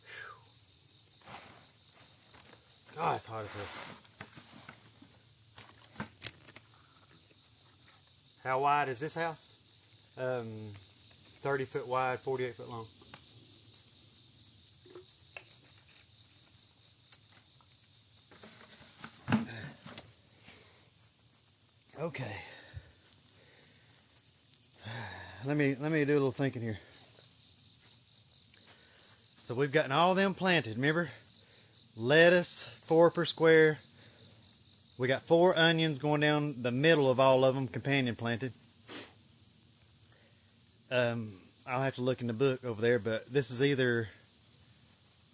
Whew. God, it's hot as hell. How wide is this house? 30 foot wide, 48 foot long. Okay. Let me do a little thinking here. So we've gotten all them planted, remember? Lettuce, 4 per square. We got 4 onions going down the middle of all of them, companion planted. I'll have to look in the book over there, but this is either,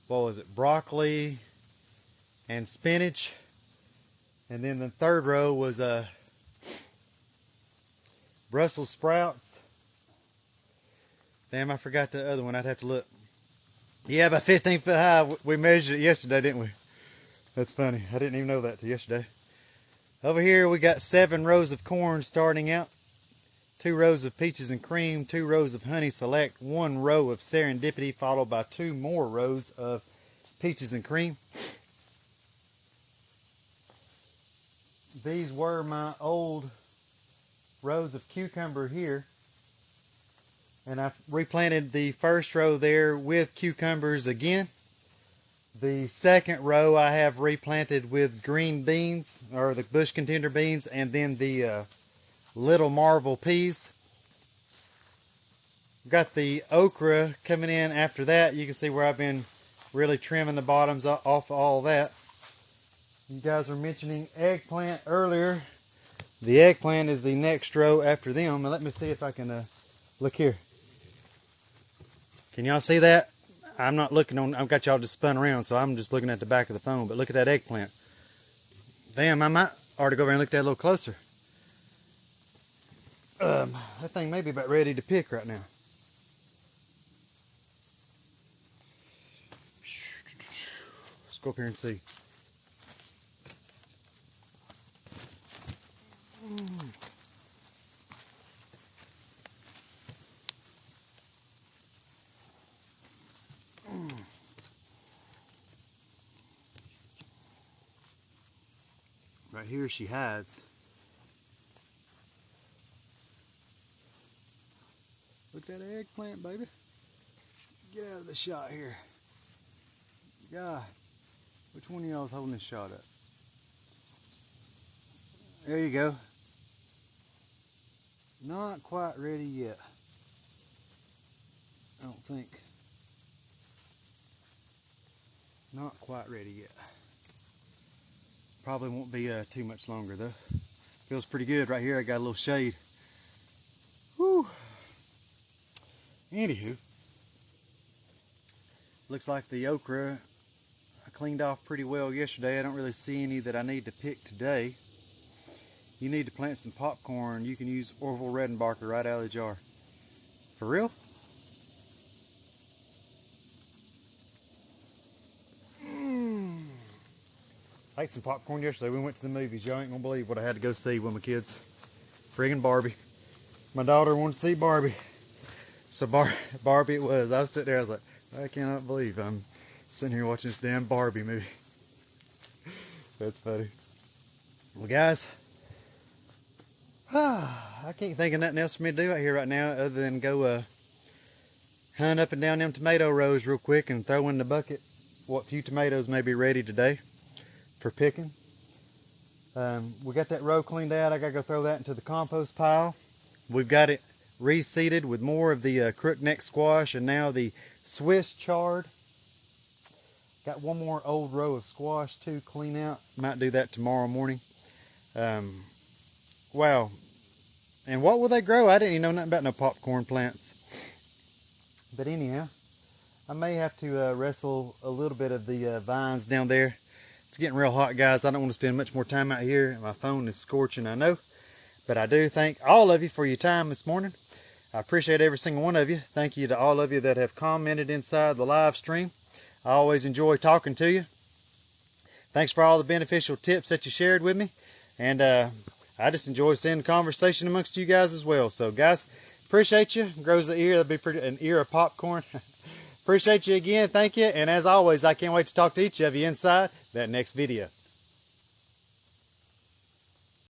what was it, broccoli and spinach. And then the 3rd row was Brussels sprouts. Damn, I forgot the other one. I'd have to look. Yeah, about 15 foot high. We measured it yesterday, didn't we? That's funny. I didn't even know that till yesterday. Over here, we got 7 rows of corn starting out. 2 rows of peaches and cream. 2 rows of honey select. 1 row of serendipity, followed by 2 more rows of peaches and cream. These were my old rows of cucumber here, and I've replanted the first row there with cucumbers again. The second row I have replanted with green beans, or the bush contender beans, and then the little marvel peas. Got the okra coming in after that. You can see where I've been really trimming the bottoms off all that. You guys were mentioning eggplant earlier. The eggplant is the next row after them. And let me see if I can look here. Can y'all see that? I'm not looking on, I've got y'all just spun around, so I'm just looking at the back of the phone. But look at that eggplant. Damn, I might ought to go over and look at that a little closer. That thing may be about ready to pick right now. Let's go up here and see. Right here she hides. Look at that eggplant, baby. Get out of the shot here. God, which one of y'all is holding this shot up? There you go. Not quite ready yet. I don't think. Not quite ready yet. Probably won't be too much longer though. Feels pretty good right here. I got a little shade. Whew. Anywho, looks like the okra I cleaned off pretty well yesterday. I don't really see any that I need to pick today. You need to plant some popcorn. You can use Orville Redenbacher right out of the jar. For real? I ate some popcorn yesterday. We went to the movies. Y'all ain't gonna believe what I had to go see with my kids. Friggin' Barbie. My daughter wanted to see Barbie. So Barbie it was. I was sitting there, I was like, I cannot believe I'm sitting here watching this damn Barbie movie. That's funny. Well guys, I can't think of nothing else for me to do out here right now other than go hunt up and down them tomato rows real quick and throw in the bucket what few tomatoes may be ready today for picking. We got that row cleaned out. I gotta go throw that into the compost pile. We've got it reseeded with more of the crookneck squash and now the Swiss chard. Got one more old row of squash to clean out. Might do that tomorrow morning. Wow. And what will they grow? I didn't even know nothing about no popcorn plants. But anyhow, I may have to wrestle a little bit of the vines down there. It's getting real hot, guys. I don't want to spend much more time out here. My phone is scorching, I know. But I do thank all of you for your time this morning. I appreciate every single one of you. Thank you to all of you that have commented inside the live stream. I always enjoy talking to you. Thanks for all the beneficial tips that you shared with me. And I just enjoy seeing the conversation amongst you guys as well. So guys, appreciate you. Grows the ear. That'll be pretty, an ear of popcorn. Appreciate you again. Thank you. And as always, I can't wait to talk to each of you inside that next video.